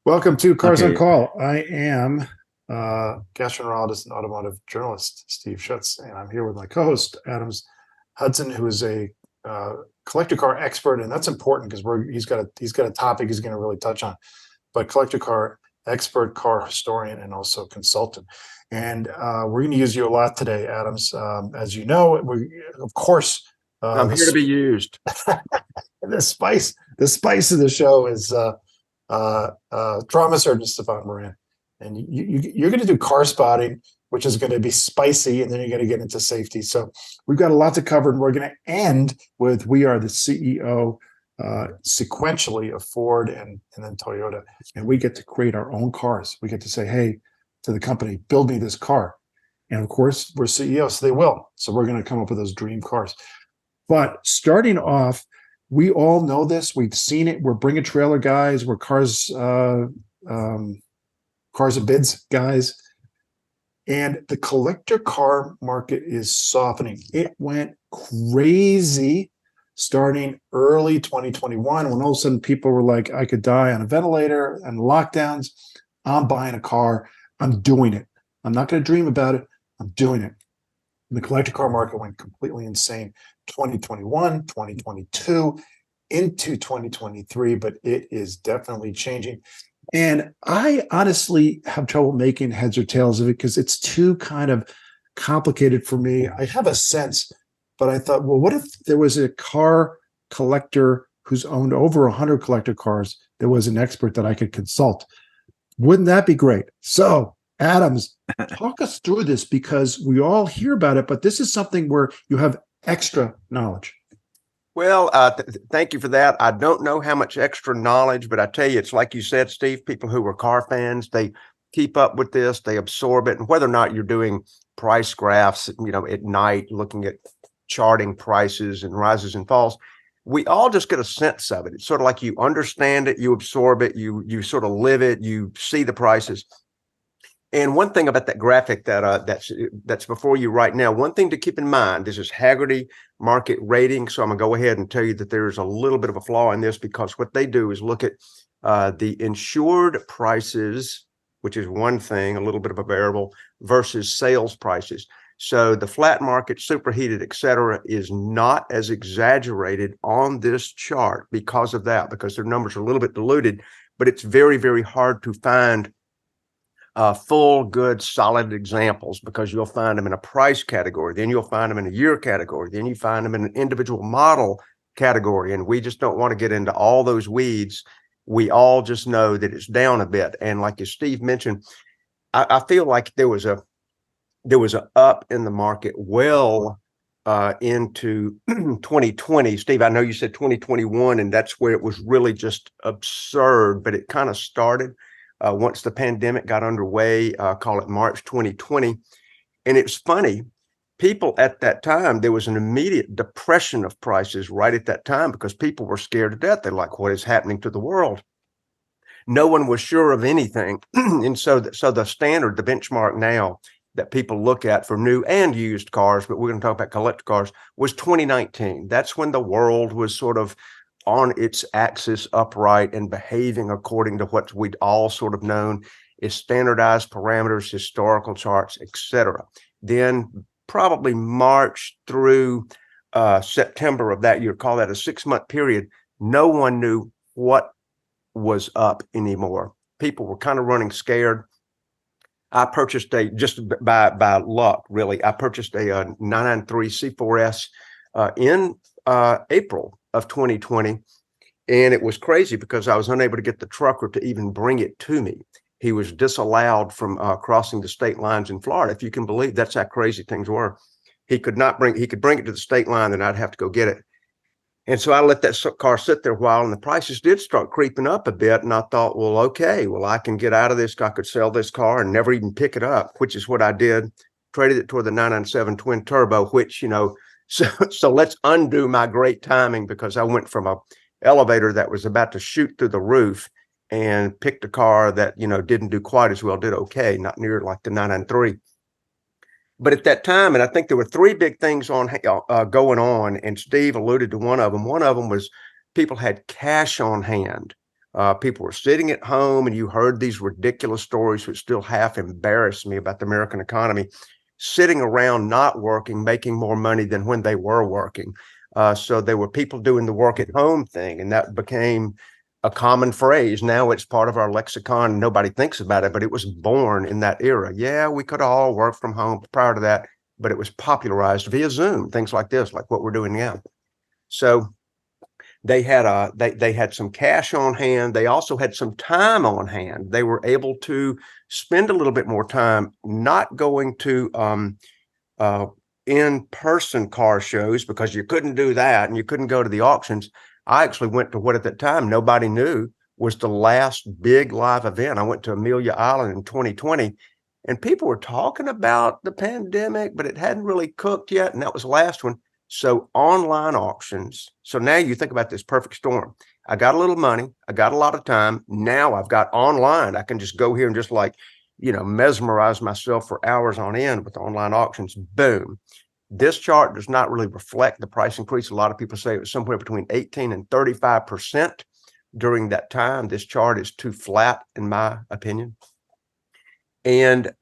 Welcome to Cars on Okay. Call. I am gastroenterologist and automotive journalist Steve Schutz, and I'm here with my co-host Adams Hudson, who is a collector car expert, and that's important because he's got a topic he's going to really touch on. But collector car expert, car historian, and also consultant. And we're going to use you a lot today, Adams. As you know, we of course I'm here to be used. the spice of the show is. Trauma surgeon Stephan Moran, and you're going to do car spotting, which is going to be spicy, and then you're going to get into safety. So we've got a lot to cover, and we're going to end with we are the CEO sequentially of Ford and then Toyota, and we get to create our own cars. We get to say, hey, to the company, build me this car, and of course we're CEOs, so they will. So we're going to come up with those dream cars. But starting off, we all know this. We've seen it. We're bring a trailer guys. We're cars and bids guys. And the collector car market is softening. It went crazy starting early 2021 when all of a sudden people were like, I could die on a ventilator and lockdowns. I'm buying a car. I'm doing it. I'm not going to dream about it. I'm doing it. And the collector car market went completely insane 2021, 2022, into 2023, but it is definitely changing. And I honestly have trouble making heads or tails of it because it's too kind of complicated for me. I have a sense, but I thought, well, what if there was a car collector who's owned over 100 collector cars that was an expert that I could consult? Wouldn't that be great? So, Adams, talk us through this because we all hear about it, but this is something where you have extra knowledge. Well, thank you for that. I don't know how much extra knowledge, but I tell you, it's like you said, Steve, people who are car fans, they keep up with this, they absorb it. And whether or not you're doing price graphs, at night, looking at charting prices and rises and falls, we all just get a sense of it. It's sort of like you understand it, you absorb it, you sort of live it, you see the prices. And one thing about that graphic that's before you right now, one thing to keep in mind, this is Hagerty market rating. So I'm gonna go ahead and tell you that there's a little bit of a flaw in this because what they do is look at the insured prices, which is one thing, a little bit of a variable, versus sales prices. So the flat market, superheated, et cetera, is not as exaggerated on this chart because of that, because their numbers are a little bit diluted, but it's very, very hard to find full, good, solid examples because you'll find them in a price category, then you'll find them in a year category, then you find them in an individual model category. And we just don't want to get into all those weeds. We all just know that it's down a bit. And like as Steve mentioned, I feel like there was a up in the market well into 2020. Steve, I know you said 2021, and that's where it was really just absurd, but it kind of started once the pandemic got underway, call it March 2020. And it's funny, people at that time, there was an immediate depression of prices right at that time because people were scared to death. They're like, what is happening to the world? No one was sure of anything. And so the standard, the benchmark now that people look at for new and used cars, but we're going to talk about collector cars, was 2019. That's when the world was sort of on its axis upright and behaving according to what we'd all sort of known is standardized parameters, historical charts, etc. Then probably March through September of that year, call that a 6-month period, no one knew what was up anymore. People were kind of running scared. I purchased just by luck, really, I purchased a 993 C4S in April of 2020. And it was crazy because I was unable to get the trucker to even bring it to me. He was disallowed from crossing the state lines in Florida. If you can believe, that's how crazy things were. He could bring it to the state line, and I'd have to go get it. And so I let that car sit there a while, and the prices did start creeping up a bit. And I thought, well, okay, well, I can get out of this. I could sell this car and never even pick it up, which is what I did. Traded it toward the 997 twin turbo, which, so let's undo my great timing because I went from a elevator that was about to shoot through the roof and picked a car that, didn't do quite as well, did okay, not near like the 993. But at that time, and I think there were three big things going on, and Steve alluded to one of them. One of them was people had cash on hand People were sitting at home, and you heard these ridiculous stories, which still half embarrass me about the American economy, sitting around not working, making more money than when they were working. So there were people doing the work at home thing, and that became a common phrase. Now it's part of our lexicon. Nobody thinks about it, but it was born in that era. Yeah, we could all work from home prior to that, but it was popularized via Zoom, things like this, like what we're doing now. So they had some cash on hand. They also had some time on hand. They were able to spend a little bit more time not going to in-person car shows, because you couldn't do that and you couldn't go to the auctions. I actually went to what at that time nobody knew was the last big live event. I went to Amelia Island in 2020, and people were talking about the pandemic, but it hadn't really cooked yet. And that was the last one. So online auctions. So now you think about this perfect storm. I got a little money. I got a lot of time. Now I've got online. I can just go here and just mesmerize myself for hours on end with online auctions. Boom. This chart does not really reflect the price increase. A lot of people say it was somewhere between 18 and 35% during that time. This chart is too flat, in my opinion. And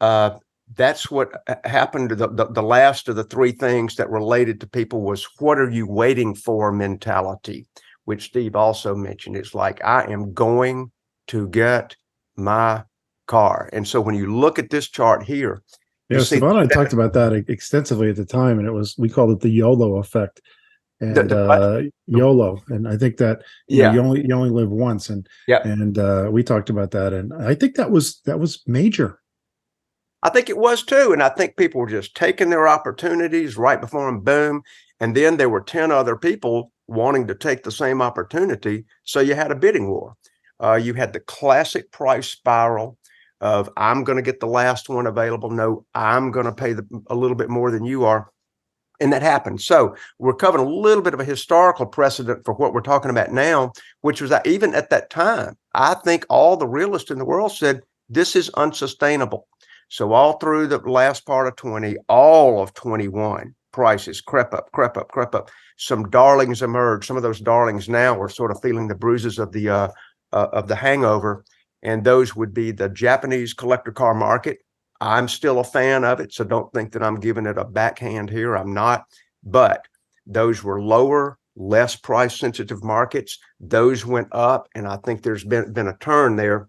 that's what happened. The last of the three things that related to people was, what are you waiting for mentality, which Steve also mentioned. It's like, I am going to get my car. And so when you look at this chart here, Yeah, Stephan and I talked about that extensively at the time, and we called it the YOLO effect. And YOLO, and I think that you only live once, and we talked about that, and I think that was major. I think it was too, and I think people were just taking their opportunities right before them, boom, and then there were 10 other people wanting to take the same opportunity, so you had a bidding war. You had the classic price spiral of, I'm going to get the last one available. No, I'm going to pay a little bit more than you are. And that happened. So we're covering a little bit of a historical precedent for what we're talking about now, which was that even at that time, I think all the realists in the world said, this is unsustainable. So all through the last part of 20, all of 21, prices crept up. Some darlings emerged. Some of those darlings now are sort of feeling the bruises of the hangover. And those would be the Japanese collector car market. I'm still a fan of it, so don't think that I'm giving it a backhand here. I'm not. But those were lower, less price sensitive markets. Those went up, and I think there's been a turn there.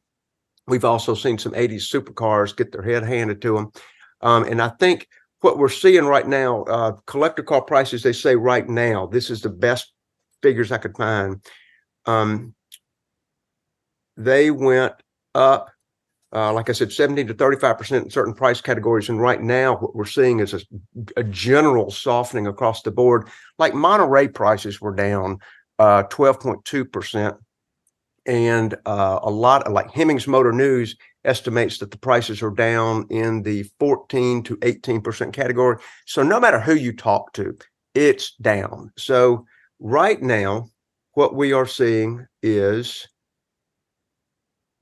We've also seen some 80s supercars get their head handed to them. And I think what we're seeing right now, collector car prices, they say right now, this is the best figures I could find. They went up, like I said, 17 to 35% in certain price categories. And right now, what we're seeing is a general softening across the board. Like Monterey prices were down 12.2%. And a lot, like Hemmings Motor News estimates that the prices are down in the 14 to 18% category. So no matter who you talk to, it's down. So right now, what we are seeing is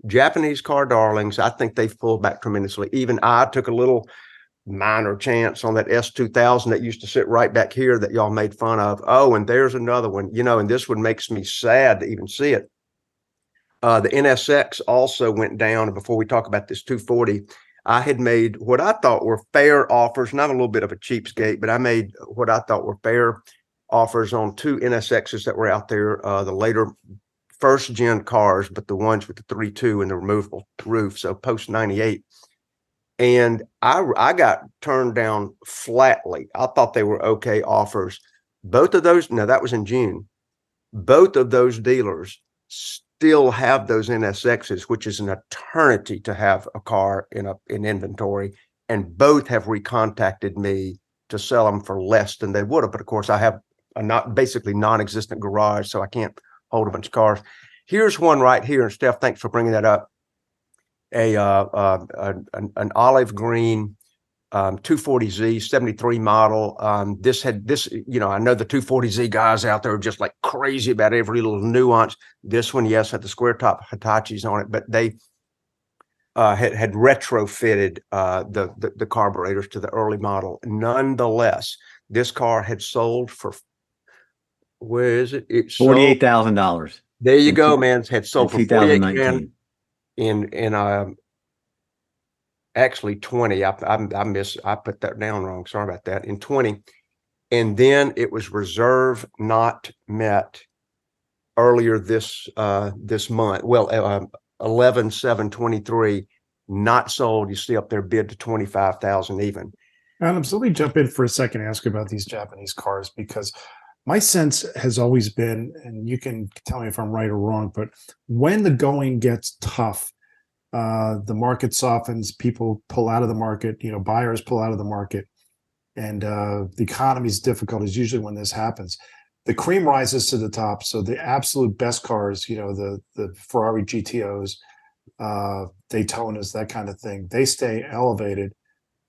Japanese car darlings. I think they've pulled back tremendously. Even I took a little minor chance on that S2000 that used to sit right back here that y'all made fun of. Oh, and there's another one, and this one makes me sad to even see it. The NSX also went down. And before we talk about this 240, I had made what I thought were fair offers, not a little bit of a cheapskate, but I made what I thought were fair offers on two NSXs that were out there, the later first gen cars, but the ones with the 3.2 and the removable roof, so post 98. And I got turned down flatly. I thought they were okay offers. Both of those, now that was in June, both of those dealers still have those NSXs, which is an eternity to have a car in inventory, and both have recontacted me to sell them for less than they would have. But of course, I have a basically non-existent garage, so I can't hold a bunch of cars. Here's one right here, and Steph, thanks for bringing that up. An olive green 240Z 73 model. I know the 240Z guys out there are just like crazy about every little nuance. This one, yes, had the square top Hitachis on it, but they had retrofitted the carburetors to the early model. Nonetheless, this car had sold for, where is it? It sold $48,000. There you in go, two- man. Had in sold for 48 grand 2019. in actually 20. I put that down wrong. Sorry about that. In 20. And then it was reserve not met earlier this month. Well, 11/7/23, not sold. You see up there bid to 25,000 even. Adams, let me jump in for a second and ask you about these Japanese cars, because my sense has always been, and you can tell me if I'm right or wrong, but when the going gets tough, the market softens, people pull out of the market, buyers pull out of the market, and the economy is difficult is usually when this happens. The cream rises to the top. So the absolute best cars, the Ferrari GTOs, Daytonas, that kind of thing, they stay elevated.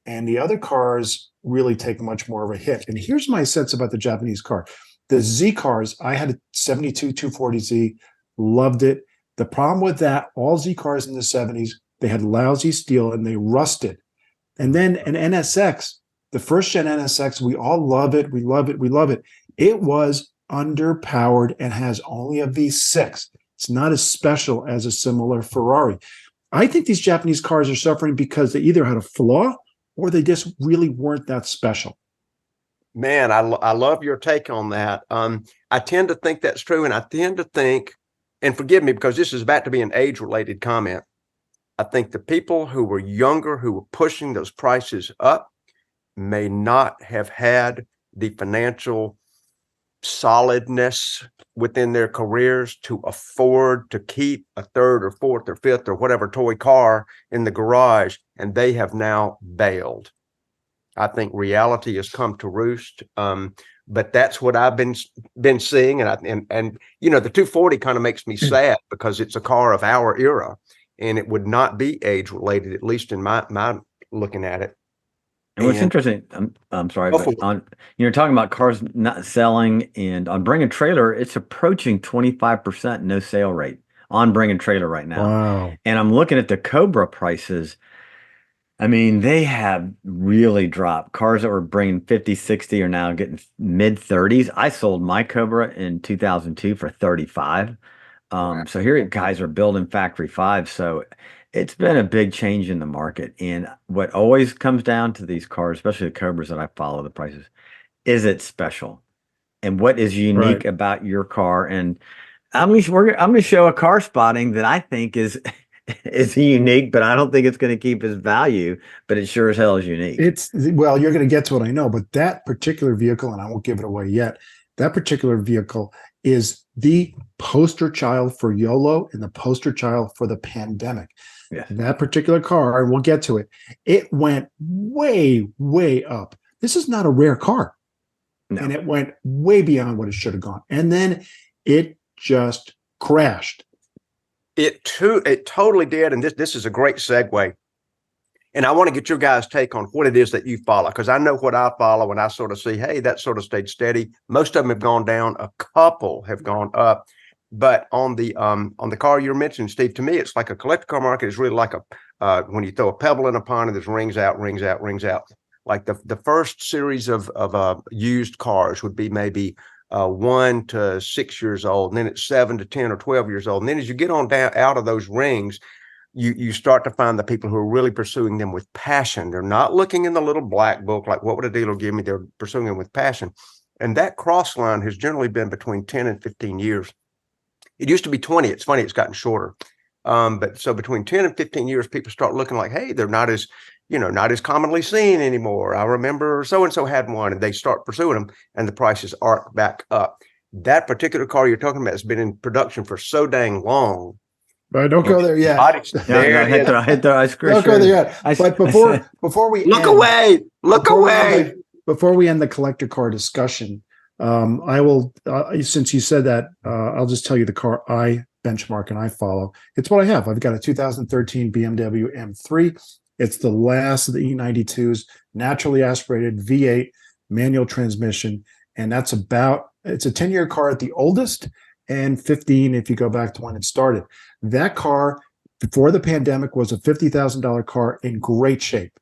And the other cars really take much more of a hit. And here's my sense about the Japanese car. The Z cars, I had a 72 240Z, loved it. The problem with that, all Z cars in the 70s, they had lousy steel and they rusted. And then an NSX, the first gen NSX, we all love it. We love it. We love it. It was underpowered and has only a V6. It's not as special as a similar Ferrari. I think these Japanese cars are suffering because they either had a flaw or they just really weren't that special. Man, I love your take on that. I tend to think that's true. And I tend to think, and forgive me because this is about to be an age-related comment, I think the people who were younger, who were pushing those prices up, may not have had the financial solidness within their careers to afford to keep a third or fourth or fifth or whatever toy car in the garage, and they have now bailed. I think reality has come to roost. But that's what I've been seeing, and the 240 kind of makes me sad because it's a car of our era, and it would not be age related, at least in my looking at it. And what's interesting, I'm sorry, but you're talking about cars not selling, and on Bring a Trailer, it's approaching 25% no sale rate on Bring a Trailer right now. Wow. And I'm looking at the Cobra prices. I mean, they have really dropped. Cars that were bringing 50, 60 are now getting mid 30s. I sold my Cobra in 2002 for 35. Wow. So here guys are building factory fives. So it's been a big change in the market. And what always comes down to these cars, especially the Cobras that I follow the prices, is it special? And what is unique about your car? And I'm going to show a car spotting that I think is unique, but I don't think it's going to keep its value, but it sure as hell is unique. Well, you're going to get to it, I know, but that particular vehicle, and I won't give it away yet, that particular vehicle is the poster child for YOLO and the poster child for the pandemic. Yeah. That particular car, and we'll get to it, it went way, way up. This is not a rare car. No. And it went way beyond what it should have gone. And then it just crashed. It totally did. And this is a great segue. And I want to get your guys' take on what it is that you follow, because I know what I follow, and I sort of see, hey, that sort of stayed steady. Most of them have gone down. A couple have gone up. But on the car you're mentioning, Steve, to me, it's like a collector car market is really like when you throw a pebble in a pond and there's rings out, rings out, rings out. Like the first series of used cars would be maybe 1 to 6 years old, and then it's 7 to 10 or 12 years old. And then as you get on down out of those rings, you start to find the people who are really pursuing them with passion. They're not looking in the little black book, like what would a dealer give me? They're pursuing them with passion. And that cross line has generally been between 10 and 15 years. It used to be 20. It's funny, it's gotten shorter. But so between 10 and 15 years, people start looking like, hey, they're not as commonly seen anymore. I remember so-and-so had one, and they start pursuing them, and the prices arc back up. That particular car you're talking about has been in production for so dang long. But don't go there yet. I hit the ice cream. Don't go there yet. But before we look away. Before we end the collector car discussion, I will, since you said that, I'll just tell you the car I benchmark and I follow. It's what I have. I've got a 2013 BMW M3. It's the last of the E92s, naturally aspirated V8 manual transmission. And it's a 10-year car at the oldest, and 15 if you go back to when it started. That car, before the pandemic, was a $50,000 car in great shape.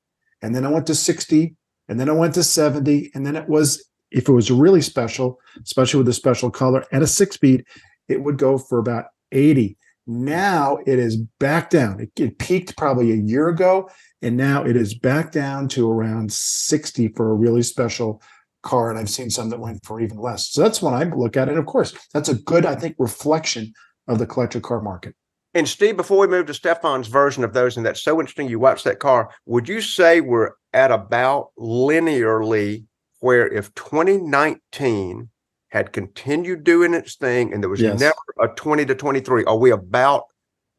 And then I went to 60, and then I went to 70, and then it was, if it was really special, especially with a special color and a 6-speed, it would go for about 80. Now it is back down. It peaked probably a year ago, and now it is back down to around 60 for a really special car. And I've seen some that went for even less. So that's when I look at it. Of course, that's a good, I think, reflection of the collector car market. And Steve, before we move to Stephan's version of those, and that's so interesting, you watched that car, would you say we're at about linearly where if 2019 had continued doing its thing and there was Yes. never a 20 to 23, are we about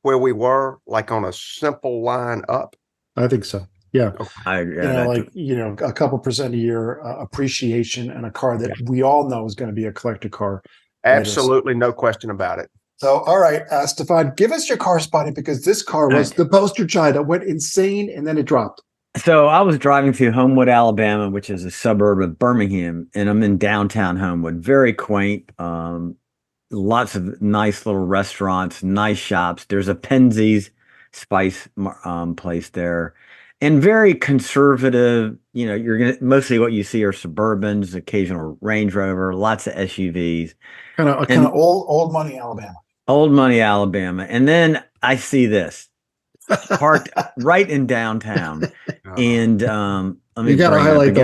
where we were, like on a simple line up? I think so. Yeah. I You know, like, you know, a couple percent a year appreciation, and a car that we all know is going to be a collector car. Absolutely, no question about it. So, all right, Stephan, give us your car spotting, because this car was the poster child. It went insane and then it dropped. So I was driving through Homewood, Alabama, which is a suburb of Birmingham, and I'm in downtown Homewood. Very quaint. Lots of nice little restaurants, nice shops. There's a Penzeys spice place there, and very conservative. You know, you're gonna mostly what you see are Suburbans, occasional Range Rover, lots of SUVs. Kind of old money Alabama. Old money Alabama, and then I see this parked right in downtown, and let me you got to highlight the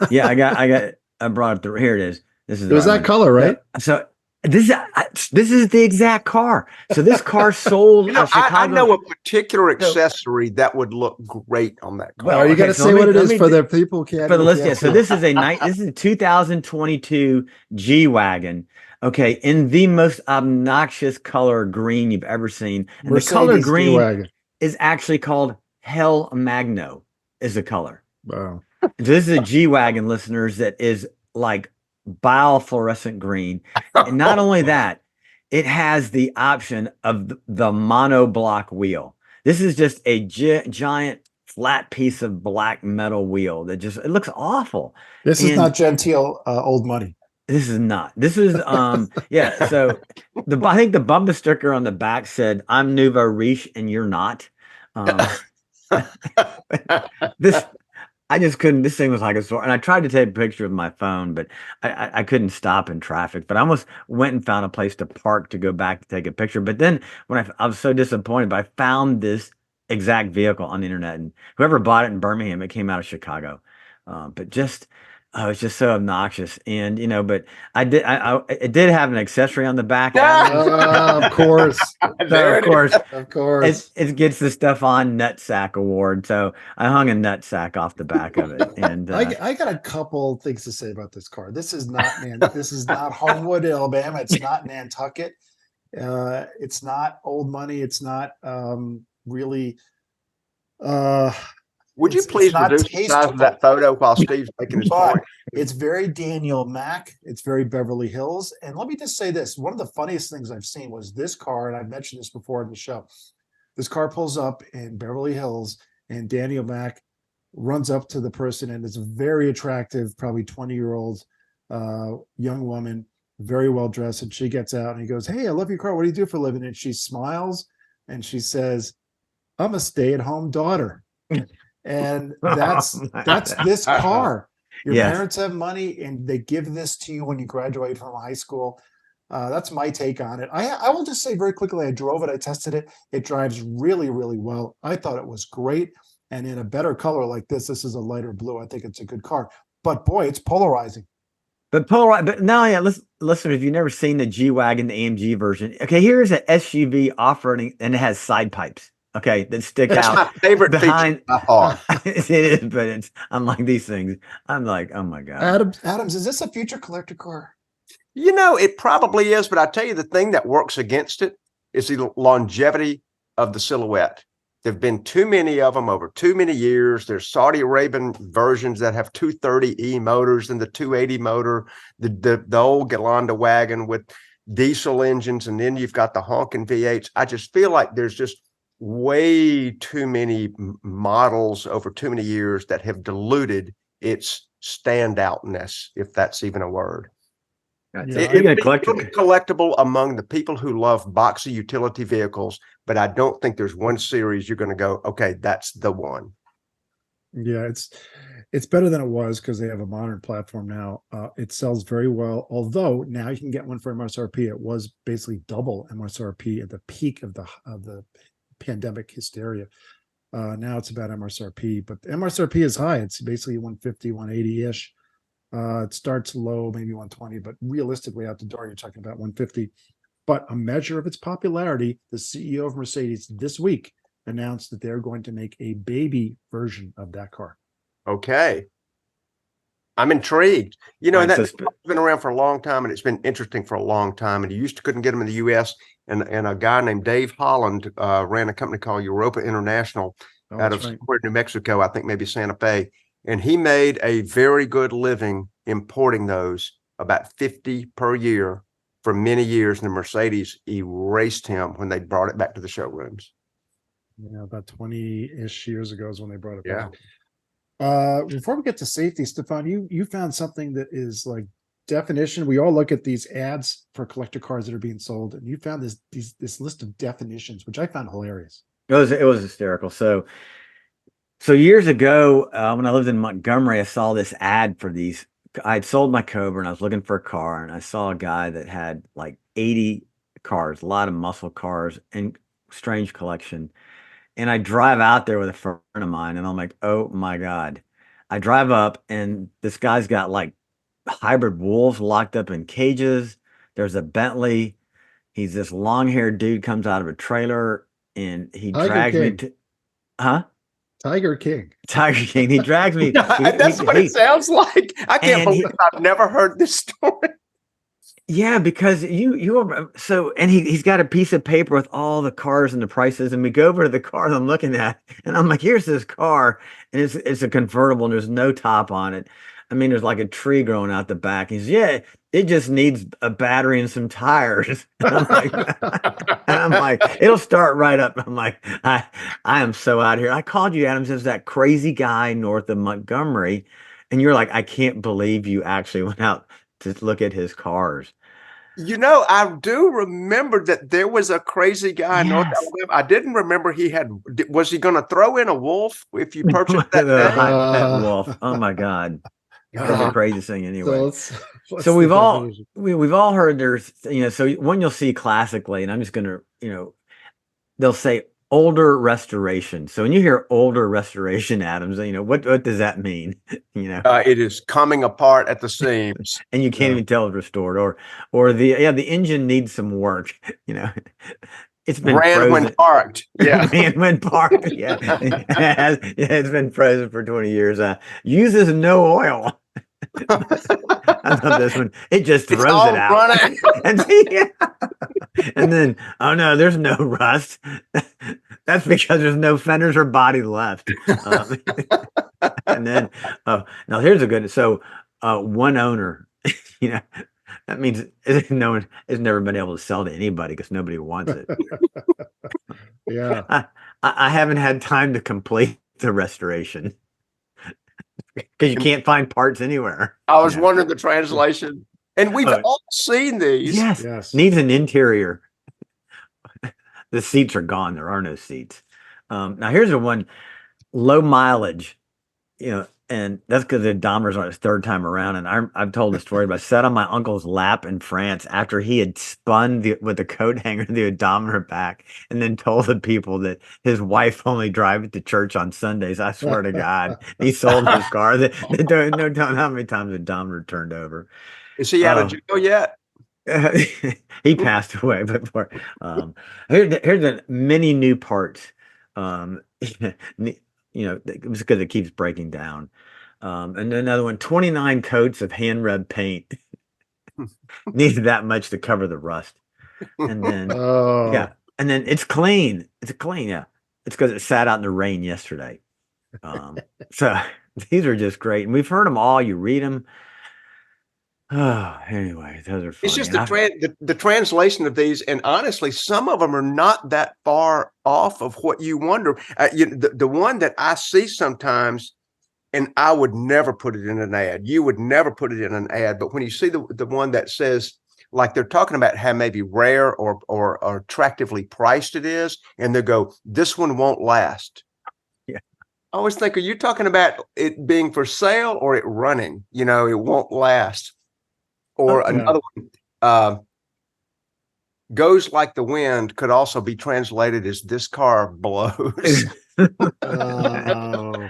one. I brought it through. Here it is. This is it was that one. Color, right? So this is the exact car. So this car sold. You know, I know a particular accessory that would look great on that car. Well, you got to say what it is for the people who can't. For the list, yeah. So this is a 2022 G-Wagon. Okay, in the most obnoxious color green you've ever seen, and Mercedes the color green G-Wagon is actually called Hell Magno. Is the color? Wow. This is a G-Wagon, listeners, that is like bile fluorescent green. And not only that, it has the option of the monoblock wheel. This is just a giant flat piece of black metal wheel that it looks awful. This is not genteel old money. This is not. This is yeah. So I think the bumper sticker on the back said, "I'm nouveau riche and you're not." This I just couldn't. This thing was like a store, and I tried to take a picture with my phone, but I couldn't stop in traffic. But I almost went and found a place to park to go back to take a picture. But then when I was so disappointed, but I found this exact vehicle on the internet, and whoever bought it in Birmingham, it came out of Chicago. But just it's just so obnoxious, and you know. But it did have an accessory on the back. Of course, of course. It gets the Stephan Nutsack Award, so I hung a nutsack off the back of it. And I got a couple things to say about this car. This is not this is not Homewood, Alabama. It's not Nantucket. It's not old money. It's not really. Would you please reduce the size of that photo while Steve's making his point? It's very Daniel Mack. It's very Beverly Hills. And let me just say this. One of the funniest things I've seen was this car, and I've mentioned this before in the show. This car pulls up in Beverly Hills, and Daniel Mack runs up to the person, and it's a very attractive, probably 20-year-old young woman, very well-dressed, and she gets out, and he goes, "Hey, I love your car. What do you do for a living?" And she smiles, and she says, "I'm a stay-at-home daughter." And that's this car. Your parents have money, and they give this to you when you graduate from high school. That's my take on it. I will just say very quickly, I drove it, I tested it. It drives really, really well. I thought it was great. And in a better color like this is a lighter blue. I think it's a good car. But boy, it's polarizing. But now, yeah, listen, if you've never seen the G-Wagon, the AMG version, okay, here's an SUV off-roading, and it has side pipes. Okay, that stick That's out. my favorite behind. It is, but I'm like these things. I'm like, oh my God. Adams, is this a future collector car? You know, it probably is, but I tell you, the thing that works against it is the longevity of the silhouette. There've been too many of them over too many years. There's Saudi Arabian versions that have 230E motors and the 280 motor, the old Galanda wagon with diesel engines, and then you've got the honking V8s. I just feel like there's just way too many models over too many years that have diluted its standoutness, if that's even a word. It's collectible among the people who love boxy utility vehicles, but I don't think there's one series you're going to go, okay, that's the one. Yeah, It's better than it was because they have a modern platform now. It sells very well, although now you can get one for MSRP. It was basically double MSRP at the peak of the pandemic hysteria. Now it's about MSRP, but the MSRP is high. It's basically 150, 180-ish. It starts low, maybe 120, but realistically out the door, you're talking about 150. But a measure of its popularity, the CEO of Mercedes this week announced that they're going to make a baby version of that car. Okay. I'm intrigued. You know, Right, and so that's been around for a long time, and it's been interesting for a long time. And you used to couldn't get them in the U.S. And a guy named Dave Holland ran a company called Europa International out of somewhere in New Mexico, I think maybe Santa Fe. And he made a very good living importing those, about 50 per year for many years. And the Mercedes erased him when they brought it back to the showrooms. Yeah, about 20-ish years ago is when they brought it Yeah. back. Before we get to safety, Stephan, you found something that is like definition. We all look at these ads for collector cars that are being sold, and you found this list of definitions, which I found hilarious. it was hysterical. So years ago, when I lived in Montgomery, I saw this ad for these. I had sold my Cobra and I was looking for a car, and I saw a guy that had like 80 cars, a lot of muscle cars, and strange collection. And I drive out there with a friend of mine, and I'm like, oh my God. I drive up, and this guy's got like hybrid wolves locked up in cages. There's a Bentley. He's this long-haired dude, comes out of a trailer, and he Tiger drags me King. to, huh? Tiger King. Tiger King. He drags me. That's what it sounds like. I can't and believe I've never heard this story. Yeah, because and he's got a piece of paper with all the cars and the prices, and we go over to the car that I'm looking at, and I'm like, here's this car, and it's a convertible, and there's no top on it. I mean, there's like a tree growing out the back. He's, yeah, it just needs a battery and some tires. And I'm like, it'll start right up. I'm like, I am so out here. I called you, Adams, as that crazy guy north of Montgomery, and you're like, I can't believe you actually went out to look at his cars. You know, I do remember that there was a crazy guy in North Yes. Alabama. I didn't remember was he going to throw in a wolf if you purchased that The day? hot pet wolf. Oh my God. That's the craziest thing anyway. What's So the definition? we've all heard there's, so one you'll see classically, and I'm just gonna, they'll say older restoration. So when you hear older restoration, Adams, what does that mean? It is coming apart at the seams. And you can't even tell it's restored, or the engine needs some work. It's been Ran frozen when parked. Yeah. ran when parked. Yeah. It's been frozen for 20 years. Uses no oil. I love this one. It just throws it out. And then, oh no, there's no rust. That's because there's no fenders or body left. And then, now here's a good. So, one owner, that means no one has never been able to sell to anybody because nobody wants it. Yeah. I haven't had time to complete the restoration because you can't find parts anywhere. I was wondering the translation. And we've all seen these. Yes. Needs an interior. The seats are gone. There are no seats. Now here's the one, low mileage, and that's because the odometer's on his third time around. And I've told the story, but I sat on my uncle's lap in France after he had spun with the coat hanger the odometer back, and then told the people that his wife only drive it to church on Sundays. I swear to God, he sold his car. They don't know how many times the odometer turned over. Is he out of jail yet? He passed away before. Here's the many new parts. Because it keeps breaking down. And another one, 29 coats of hand rubbed paint. Needed that much to cover the rust. And then and then it's clean. It's clean, yeah. It's because it sat out in the rain yesterday. So these are just great. And we've heard them all. You read them. Oh, anyway, those are funny. It's just the translation of these, and honestly, some of them are not that far off of what you wonder. The one that I see sometimes, and I would never put it in an ad. You would never put it in an ad, but when you see the one that says, like they're talking about how maybe rare or attractively priced it is, and they go, "This one won't last." Yeah. I always think, are you talking about it being for sale or it running? You know, it won't last. Or Yeah. another one, uh, goes like the wind could also be translated as this car blows. Oh,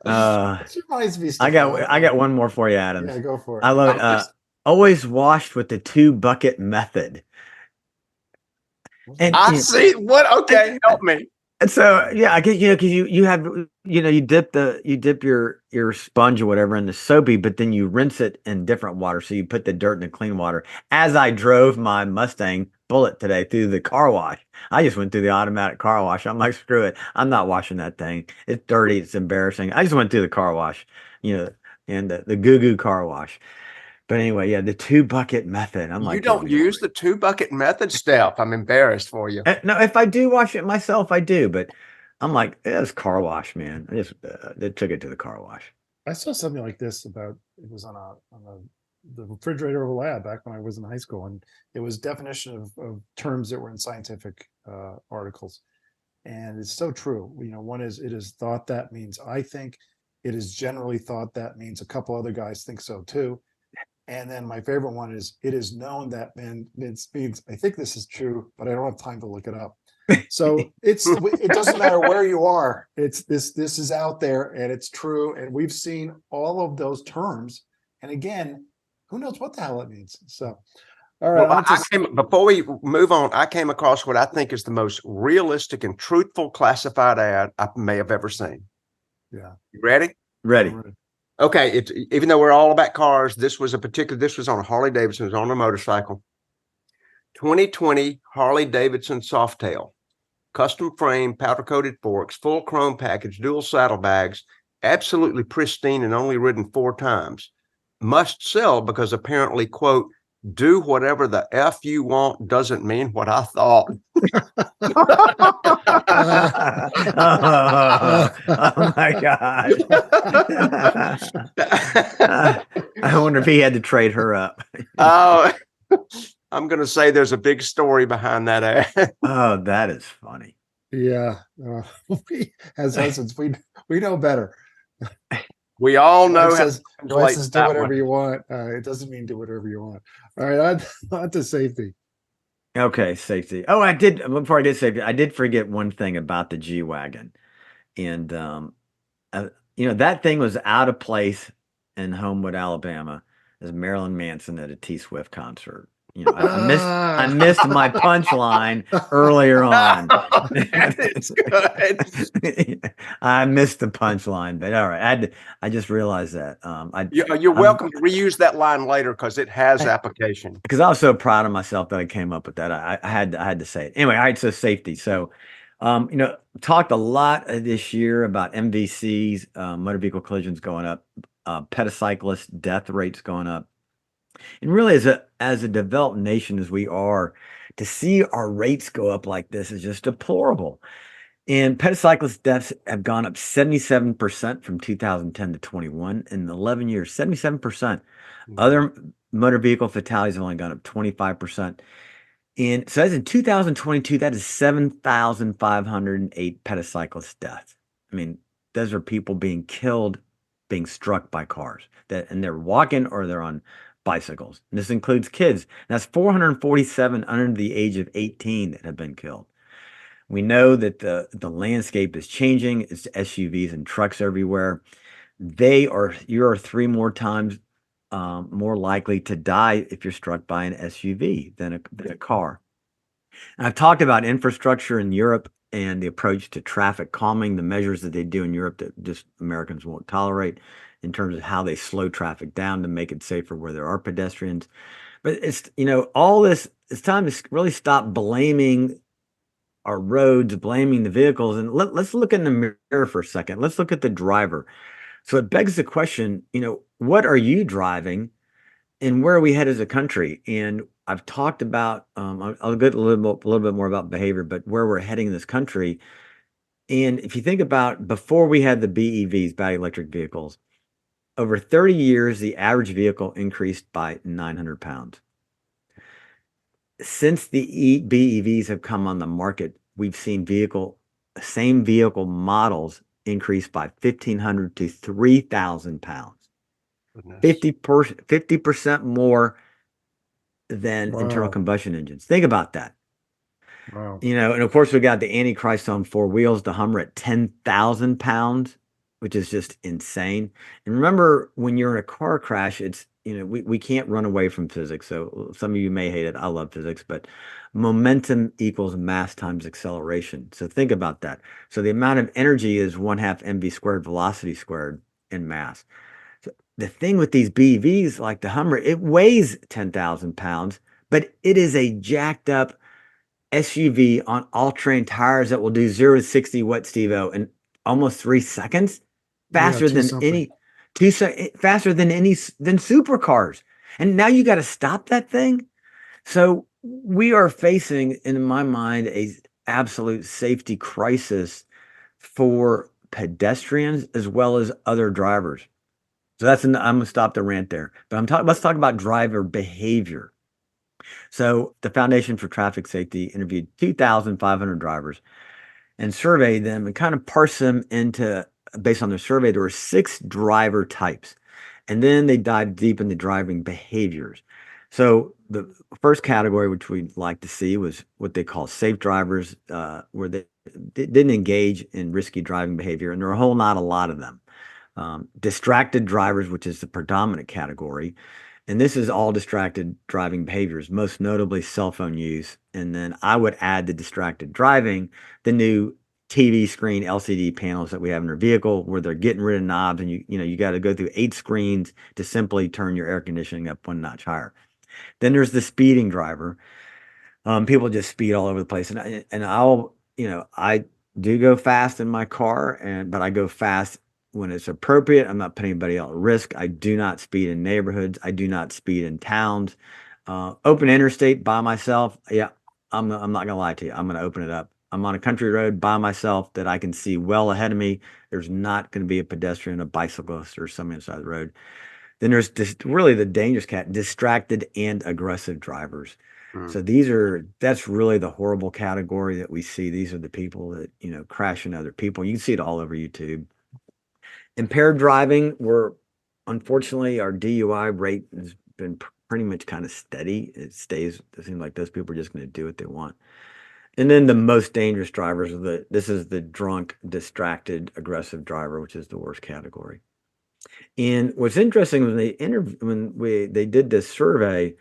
Uh, this reminds me, I Stefan. got one more for you, Adams. Yeah, go for it. I love it. Always washed with the 2 bucket method. And I see what. Okay, help me. and so yeah, I get because you have you dip your sponge or whatever in the soapy, but then you rinse it in different water. So you put the dirt in the clean water. As I drove my Mustang Bullet today through the car wash, I just went through the automatic car wash. I'm like, screw it, I'm not washing that thing. It's dirty. It's embarrassing. I just went through the car wash, and the goo goo car wash. But anyway, yeah, the 2 bucket method. I'm You like, don't use the 2 bucket method, Steph. I'm embarrassed for you. No, if I do wash it myself, I do. But I'm like, it's car wash, man. I just they took it to the car wash. I saw something like this about it was on the refrigerator of a lab back when I was in high school, and it was definition of terms that were in scientific articles, and it's so true. You know, one is it is thought that means I think, it is generally thought that means a couple other guys think so too, and then my favorite one is it is known that means I think this is true, but I don't have time to look it up. So it doesn't matter where you are. It's this is out there and it's true. And we've seen all of those terms. And again, who knows what the hell it means? So, all right. Well, before we move on, I came across what I think is the most realistic and truthful classified ad I may have ever seen. Yeah. You ready? Ready. Okay. Even though we're all about cars, this was on a Harley Davidson, it was on a motorcycle. 2020 Harley Davidson Softail. Custom frame, powder coated forks, full chrome package, dual saddlebags, absolutely pristine and only ridden 4 times. Must sell because apparently, quote, do whatever the F you want doesn't mean what I thought. Oh my God. I wonder if he had to trade her up. Oh, I'm going to say there's a big story behind that ad. Oh, that is funny. Yeah. As husbands, we know better. We all know Wife how says, to wife says do that whatever one. you want. It doesn't mean do whatever you want. All right, on to safety. Okay, safety. Oh, before I did safety, I did forget one thing about the G-Wagon. And that thing was out of place in Homewood, Alabama, as Marilyn Manson at a T Swift concert. I missed my punchline earlier on. It's good. I missed the punchline, but all right. I just realized that. You're welcome to reuse that line later because it has application. Because I was so proud of myself that I came up with that. I had to say it. Anyway, all right, so safety. So talked a lot this year about MVCs, motor vehicle collisions going up, pedicyclist death rates going up. And really, as a developed nation as we are, to see our rates go up like this is just deplorable. And pedicyclist deaths have gone up 77% from 2010 to 21 in 11 years. 77%. Other motor vehicle fatalities have only gone up 25%. And so that's in 2022, that is 7,508 pedicyclist deaths. I mean, those are people being killed, being struck by cars, and they're walking or they're on bicycles. And this includes kids. And that's 447 under the age of 18 that have been killed. We know that the landscape is changing. It's SUVs and trucks everywhere. You are 3 more times more likely to die if you're struck by an SUV than a car. And I've talked about infrastructure in Europe and the approach to traffic calming, the measures that they do in Europe that just Americans won't tolerate in terms of how they slow traffic down to make it safer where there are pedestrians. But all this, it's time to really stop blaming our roads, blaming the vehicles, and let's look in the mirror for a second. Let's look at the driver. So it begs the question, what are you driving and where are we headed as a country? And I've talked about, I'll get a little bit more about behavior, but where we're heading in this country. And if you think about before we had the BEVs, battery electric vehicles, over 30 years, the average vehicle increased by 900 pounds. Since the BEVs have come on the market, we've seen same vehicle models increased by 1,500 to 3,000 pounds. Goodness. 50% more than internal Wow. combustion engines. Think about that. Wow. And of course, we got the Antichrist on four wheels, the Hummer at 10,000 pounds, which is just insane. And remember, when you're in a car crash, we can't run away from physics. So some of you may hate it. I love physics, but momentum equals mass times acceleration. So think about that. So the amount of energy is 1/2 mv squared velocity squared in mass. So the thing with these BEVs, like the Hummer, it weighs 10,000 pounds, but it is a jacked up SUV on all-terrain tires that will do 0 to 60, what, Steve-O, in almost 3 seconds? Faster two than something. faster than supercars. And now you got to stop that thing. So we are facing, in my mind, a absolute safety crisis for pedestrians as well as other drivers. So I'm gonna stop the rant there. But let's talk about driver behavior. So the Foundation for Traffic Safety interviewed 2,500 drivers and surveyed them and kind of parsed them into, based on their survey, there were 6 driver types. And then they dived deep into driving behaviors. So the first category, which we'd like to see, was what they call safe drivers, where they didn't engage in risky driving behavior. And there are a whole not a lot of them. Distracted drivers, which is the predominant category. And this is all distracted driving behaviors, most notably cell phone use. And then I would add the distracted driving, the new TV screen LCD panels that we have in our vehicle, where they're getting rid of knobs, and you got to go through 8 screens to simply turn your air conditioning up 1 notch higher. Then there's the speeding driver. People just speed all over the place, and I do go fast in my car, but I go fast when it's appropriate. I'm not putting anybody else at risk. I do not speed in neighborhoods. I do not speed in towns. Open interstate by myself. Yeah, I'm not gonna lie to you. I'm gonna open it up. I'm on a country road by myself that I can see well ahead of me. There's not going to be a pedestrian, a bicyclist, or somebody inside the road. Then there's just really the dangerous distracted and aggressive drivers. So that's really the horrible category that we see. These are the people that, crash into other people. You can see it all over YouTube. Impaired driving, unfortunately, our DUI rate has been pretty much kind of steady. It seems like those people are just going to do what they want. And then the most dangerous drivers this is the drunk, distracted, aggressive driver, which is the worst category. And what's interesting when they did this survey,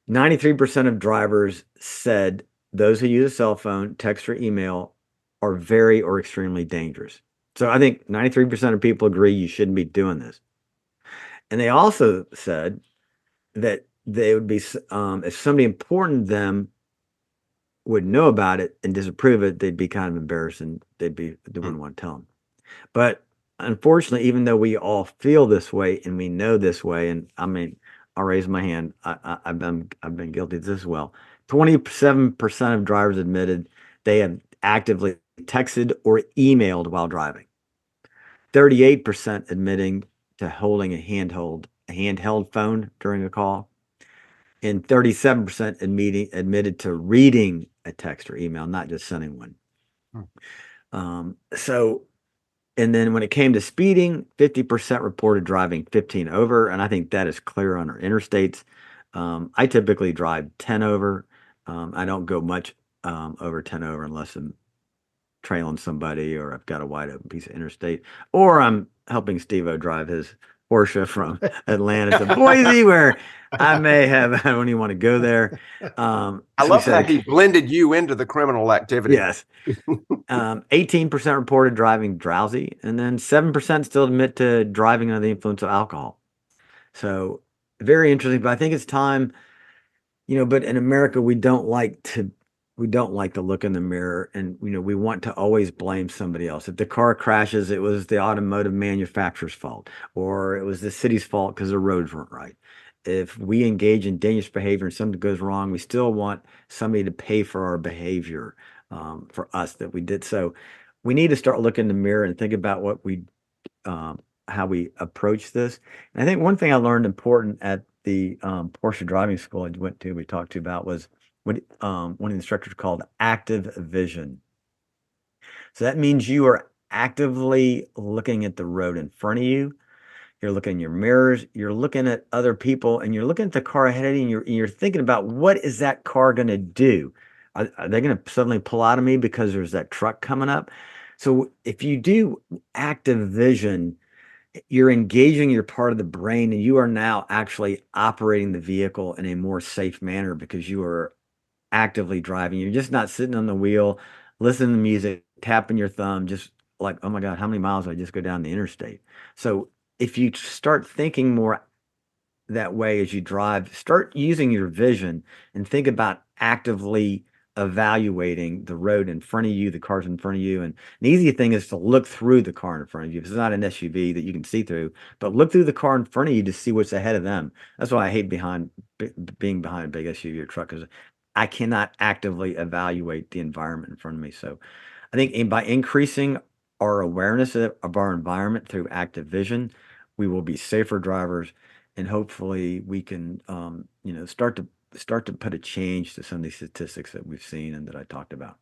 93% of drivers said those who use a cell phone, text, or email are very or extremely dangerous. So I think 93% of people agree you shouldn't be doing this. And they also said that they would be, if somebody important to them would know about it and disapprove it, they'd be kind of embarrassed, and they wouldn't want to tell them. But unfortunately, even though we all feel this way and we know this way, and I mean, I'll raise my hand. I've been guilty of this as well. 27% of drivers admitted they have actively texted or emailed while driving. 38% admitting to holding a handheld phone during a call, and 37% admitted to reading a text or email, not just sending one. And then when it came to speeding, 50% reported driving 15 over, and I think that is clear on our interstates. I typically drive 10 over. I don't go much over 10 over unless I'm trailing somebody or I've got a wide open piece of interstate, or I'm helping Steve-O drive his Porsche from Atlanta to Boise, where I don't even want to go there. I love how he blended you into the criminal activity. Yes. 18% reported driving drowsy, and then 7% still admit to driving under the influence of alcohol. So very interesting, but I think it's time, but in America, we don't like to look in the mirror, and we want to always blame somebody else. If the car crashes, it was the automotive manufacturer's fault, or it was the city's fault because the roads weren't right. If we engage in dangerous behavior and something goes wrong, we still want somebody to pay for our behavior, for us that we did. So we need to start looking in the mirror and think about how we approach this. And I think one thing I learned important at the Porsche driving school we talked to about was what one of the instructors called active vision. So that means you are actively looking at the road in front of you. You're looking in your mirrors, you're looking at other people, and you're looking at the car ahead of you, and you're thinking about what is that car going to do? Are they going to suddenly pull out of me because there's that truck coming up? So if you do active vision, you're engaging your part of the brain, and you are now actually operating the vehicle in a more safe manner because you are actively driving. You're just not sitting on the wheel, listening to music, tapping your thumb, just like, oh my God, how many miles did I just go down the interstate? So if you start thinking more that way as you drive, start using your vision and think about actively evaluating the road in front of you, the cars in front of you. And an easy thing is to look through the car in front of you. It's not an SUV that you can see through, but look through the car in front of you to see what's ahead of them. That's why I hate being behind a big SUV or truck, because I cannot actively evaluate the environment in front of me. So I think by increasing our awareness of our environment through active vision, we will be safer drivers, and hopefully we can, start to put a change to some of these statistics that we've seen and that I talked about.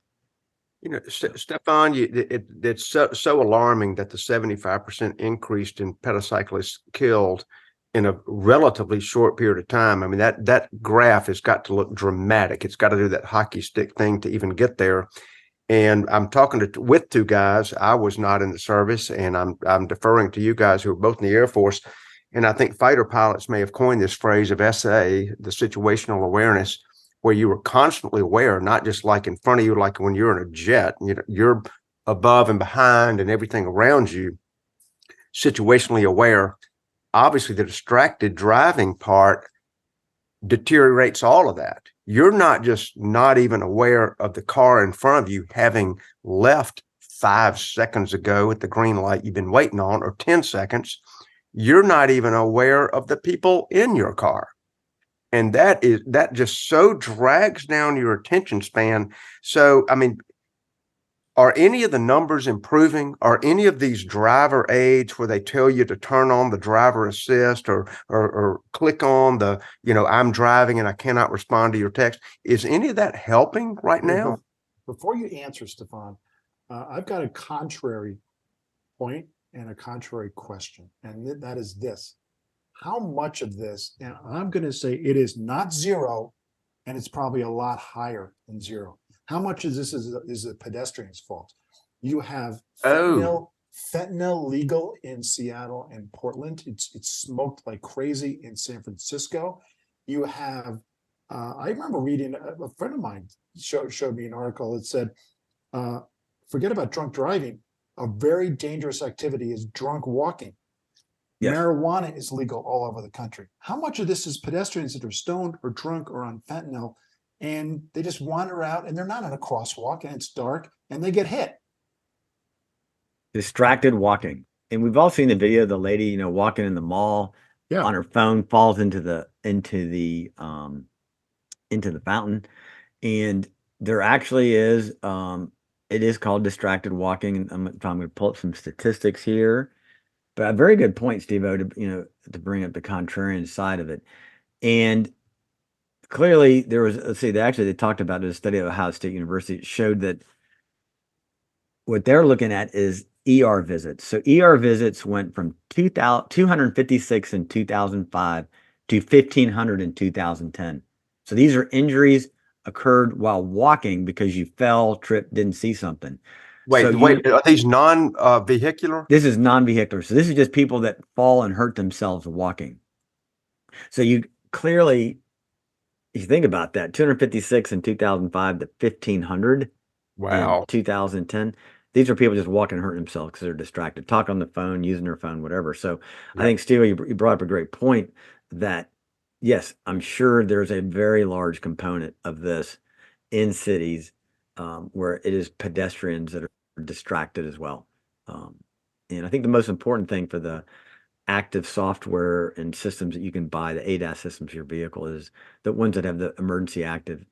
Stefan, it's so alarming that the 75% increase in pedocyclists killed in a relatively short period of time. I mean, that graph has got to look dramatic. It's got to do that hockey stick thing to even get there. And I'm talking with two guys. I was not in the service, and I'm deferring to you guys who are both in the Air Force. And I think fighter pilots may have coined this phrase of SA, the situational awareness, where you were constantly aware, not just like in front of you, like when you're in a jet, you're above and behind and everything around you, situationally aware. Obviously, the distracted driving part deteriorates all of that. You're not just not even aware of the car in front of you having left 5 seconds ago at the green light you've been waiting on, or 10 seconds. You're not even aware of the people in your car. And that just so drags down your attention span. So, I mean, are any of the numbers improving? Are any of these driver aids where they tell you to turn on the driver assist or click on the, I'm driving and I cannot respond to your text? Is any of that helping right now? Before you answer, Stefan, I've got a contrary point and a contrary question, and that is this. How much of this, and I'm going to say it is not zero, and it's probably a lot higher than zero. How much of this is the pedestrians' fault? You have fentanyl legal in Seattle and Portland. It's smoked like crazy in San Francisco. You have, I remember reading, a friend of mine showed me an article that said, forget about drunk driving. A very dangerous activity is drunk walking. Yes. Marijuana is legal all over the country. How much of this is pedestrians that are stoned or drunk or on fentanyl, and they just wander out and they're not on a crosswalk and it's dark and they get hit? Distracted walking. And we've all seen the video of the lady, walking in the mall on her phone, falls into the fountain. And there actually is, it is called distracted walking. And I'm going to pull up some statistics here. But a very good point, Steve-O, to bring up the contrarian side of it. And clearly there was, they talked about a study at Ohio State University. It showed that what they're looking at is ER visits. So ER visits went from 256 in 2005 to 1,500 in 2010. So these are injuries occurred while walking because you fell, tripped, didn't see something. Wait, are these non-vehicular? This is non-vehicular. So this is just people that fall and hurt themselves walking. So you clearly, if you think about that, 256 in 2005 to 1,500 in 2010. These are people just walking and hurting themselves because they're distracted, talking on the phone, using their phone, whatever. So I think, Steve, you brought up a great point that, yes, I'm sure there's a very large component of this in cities where it is pedestrians that are distracted as well. And I think the most important thing for the active software and systems that you can buy, the ADAS systems for your vehicle, is the ones that have the emergency active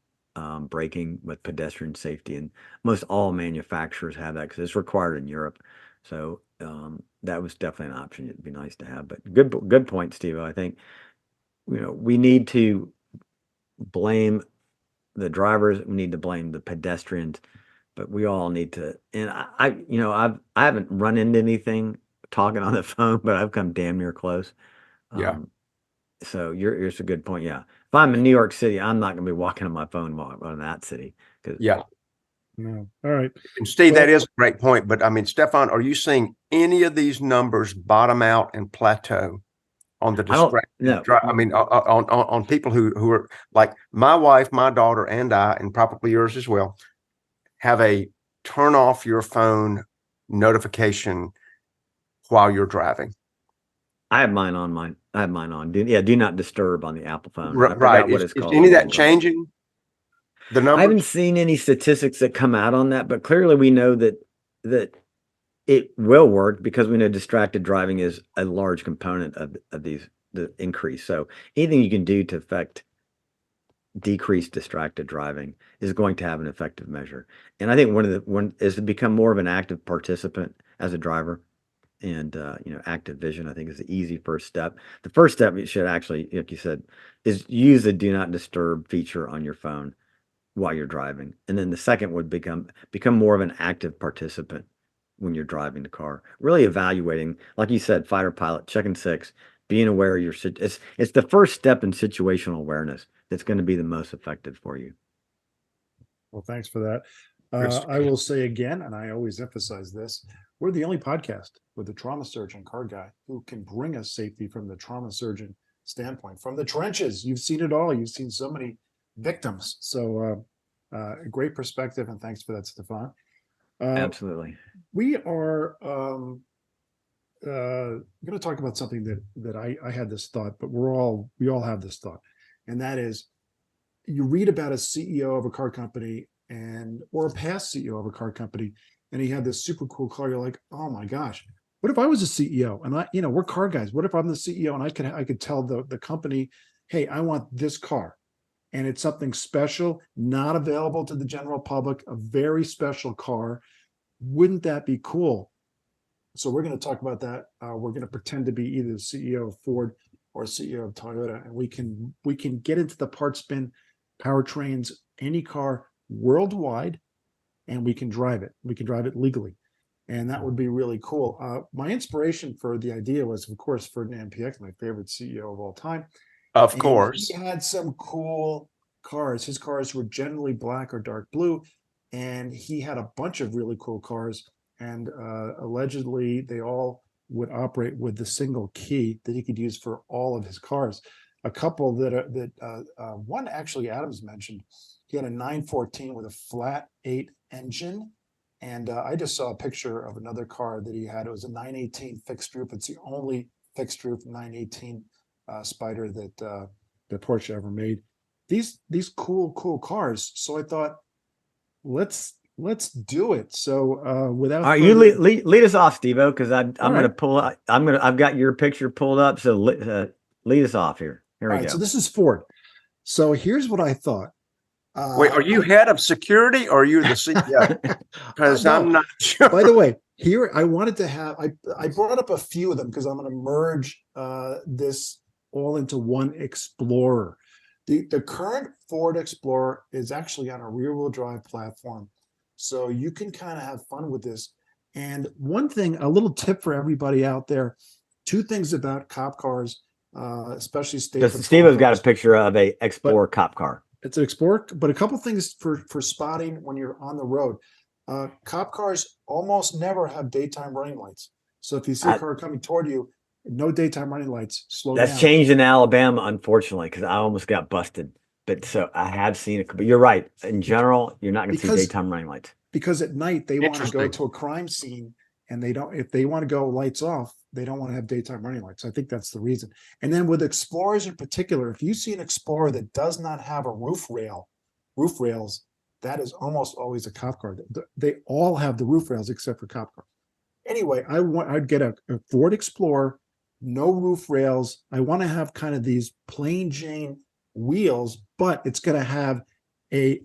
braking with pedestrian safety. And most all manufacturers have that because it's required in Europe. So that was definitely an option. It'd be nice to have. But good point, Steve. I think we need to blame the drivers. We need to blame the pedestrians. but we all need to. And I haven't run into anything talking on the phone, but I've come damn near close. Yeah. So it's a good point. Yeah. If I'm in New York City, I'm not going to be walking on my phone while I'm in that city. Yeah. No. All right. And Steve, Well- that is a great point. But I mean, Stephan, are you seeing any of these numbers bottom out and plateau on the distracted no. I mean, on people who are like my wife, my daughter, and I, and probably yours as well, have a turn off your phone notification while you're driving. I have mine on. I have mine on. Do not disturb on the Apple phone. I Right. forgot what it's Is called. any of that changing? The I haven't numbers? seen any statistics that come out on that, but clearly we know that it will work because we know distracted driving is a large component of the increase. So anything you can do to affect decrease distracted driving is going to have an effective measure. And I think one is to become more of an active participant as a driver. And active vision, I think, is the easy first step. The first step you should actually, like you said, is use the do not disturb feature on your phone while you're driving. And then the second would become more of an active participant when you're driving the car. Really evaluating, like you said, fighter pilot, checking six, being aware of it's the first step in situational awareness that's going to be the most effective for you. Well, thanks for that. I will say again, and I always emphasize this, we're the only podcast with a trauma surgeon car guy who can bring us safety from the trauma surgeon standpoint, from the trenches. You've seen it all. You've seen so many victims. So a great perspective, and thanks for that, Stephan. Absolutely. We are going to talk about something that I had this thought, but we all have this thought, and that is, you read about a CEO of a car company or a past CEO of a car company, and he had this super cool car. You're like, oh my gosh, what if I was a CEO and we're car guys? What if I'm the CEO and I could tell the company, hey, I want this car, and it's something special, not available to the general public, a very special car. Wouldn't that be cool? So we're going to talk about that. We're going to pretend to be either the CEO of Ford or CEO of Toyota, and we can get into the parts bin, powertrains, any car worldwide, and we can drive it. We can drive it legally, and that would be really cool. My inspiration for the idea was, of course, Ferdinand Piëch, my favorite CEO of all time. Of course. He had some cool cars. His cars were generally black or dark blue, and he had a bunch of really cool cars. And allegedly, they all would operate with the single key that he could use for all of his cars. A couple one actually Adams mentioned. He had a 914 with a flat 8 engine. And I just saw a picture of another car that he had. It was a 918 fixed roof. It's the only fixed roof 918 Spider that Porsche ever made. These cool cars. So I thought, let's do it. So without all right, you lead us off, Steve-O, because I'm going to pull up. I've got your picture pulled up. So lead us off here. Here we go. So this is Ford. So here's what I thought. Wait, are you head of security or are you the CEO? Because No. I'm not sure. By the way, here I wanted to have, I brought up a few of them because I'm going to merge this all into one Explorer. The current Ford Explorer is actually on a rear-wheel drive platform. So you can kind of have fun with this. And one thing, a little tip for everybody out there, two things about cop cars, especially Steve-O's got a picture of a Explorer cop car. It's an Explorer, but a couple things for spotting when you're on the road. Cop cars almost never have daytime running lights. So if you see a car coming toward you, no daytime running lights, slow down. That's changed in Alabama, unfortunately, because I almost got busted. But so I have seen it. But you're right. In general, you're not going to see daytime running lights. Because at night they want to go to a crime scene, and they don't. If they want to go lights off, they don't want to have daytime running lights. I think that's the reason. And then with Explorers in particular, if you see an Explorer that does not have a roof rails, that is almost always a cop car. They all have the roof rails except for cop cars. Anyway, I'd get a Ford Explorer, no roof rails. I want to have kind of these plain Jane wheels, but it's going to have the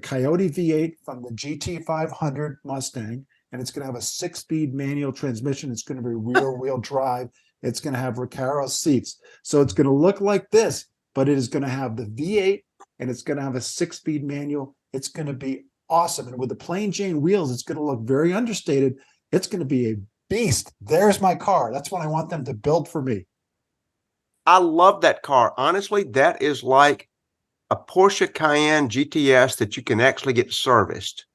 Coyote V8 from the GT500 Mustang, and it's going to have a 6-speed manual transmission. It's going to be rear-wheel drive. It's going to have Recaro seats. So it's going to look like this, but it is going to have the V8, and it's going to have a 6-speed manual. It's going to be awesome. And with the plain Jane wheels, it's going to look very understated. It's going to be a beast. There's my car. That's what I want them to build for me. I love that car. Honestly, that is like a Porsche Cayenne GTS that you can actually get serviced.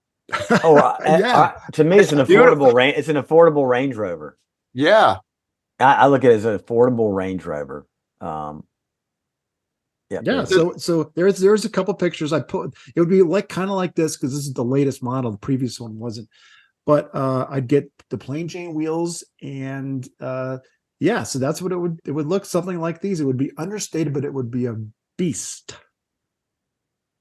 Oh, Yeah. to me, it's an beautiful. affordable range. It's an affordable Range Rover. Yeah. I look at it as an affordable Range Rover. Yeah. So there's a couple pictures I put. It would be like kind of like this because this is the latest model. The previous one wasn't. But I'd get the plain Jane wheels and yeah, so that's what it would look something like these. It would be understated, but it would be a beast.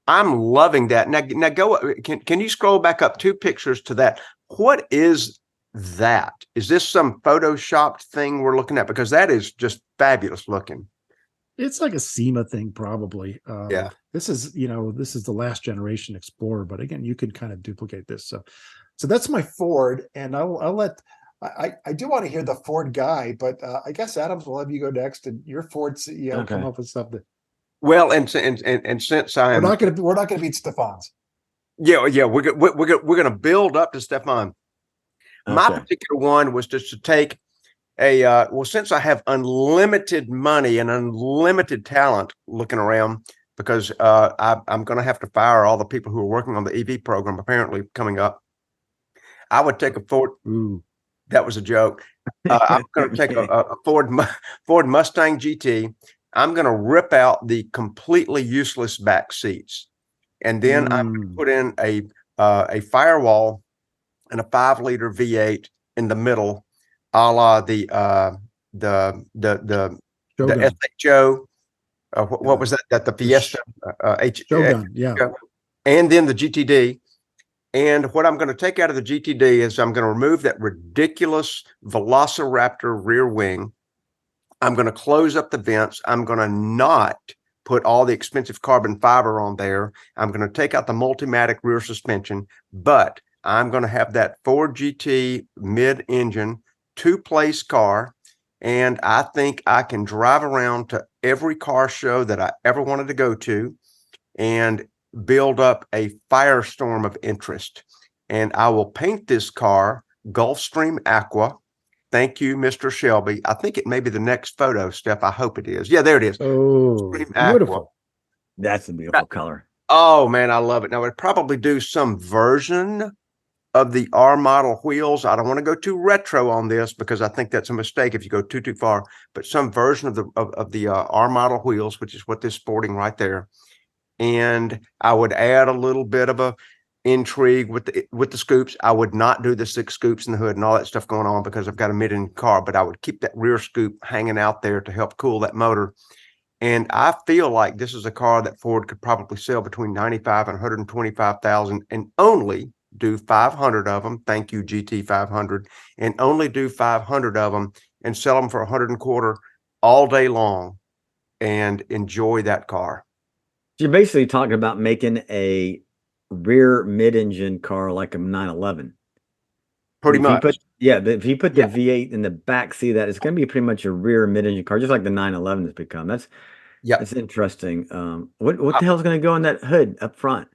I'm loving that. Now go. Can you scroll back up 2 pictures to that? What is that? Is this some photoshopped thing we're looking at? Because that is just fabulous looking. It's like a SEMA thing, probably. Yeah. This is the last generation Explorer, but again, you could kind of duplicate this. So that's my Ford, and I'll let. I do want to hear the Ford guy, but I guess Adams will have you go next, and your Ford CEO come up with something. Well, and since I am, we're not gonna beat Stephan's. Yeah, we're gonna build up to Stephan. My particular one was just to take a well, since I have unlimited money and unlimited talent looking around, because I'm going to have to fire all the people who are working on the EV program apparently coming up. I would take a Ford. Ooh, that was a joke. I'm going to take a Ford Mustang GT. I'm going to rip out the completely useless back seats, and then I'm going to put in a firewall and a 5-liter V8 in the middle, a la the SHO. What was that? The Fiesta Shogun, yeah. And then the GTD. And what I'm going to take out of the GTD is I'm going to remove that ridiculous Velociraptor rear wing. I'm going to close up the vents. I'm going to not put all the expensive carbon fiber on there. I'm going to take out the Multimatic rear suspension, but I'm going to have that Ford GT mid-engine 2-place car, and I think I can drive around to every car show that I ever wanted to go to and build up a firestorm of interest. And I will paint this car Gulfstream Aqua. Thank you, Mr. Shelby. I think it may be the next photo, Steph. I hope it is. Yeah, there it is. Oh, beautiful. That's a beautiful color. Oh, man, I love it. Now, I'd probably do some version of the R model wheels. I don't want to go too retro on this because I think that's a mistake if you go too far, but some version of the R model wheels, which is what this is sporting right there. And I would add a little bit of a intrigue with the scoops. I would not do the 6 scoops in the hood and all that stuff going on because I've got a mid-engine car, but I would keep that rear scoop hanging out there to help cool that motor. And I feel like this is a car that Ford could probably sell between 95 and 125,000 and only do 500 of them. Thank you, GT 500, and only do 500 of them and sell them for 125 all day long and enjoy that car. You're basically talking about making a rear mid-engine car like a 911. Pretty much. If you put the V8 in the back seat, that it's going to be pretty much a rear mid-engine car, just like the 911 has become. That's interesting. What the hell is going to go in that hood up front?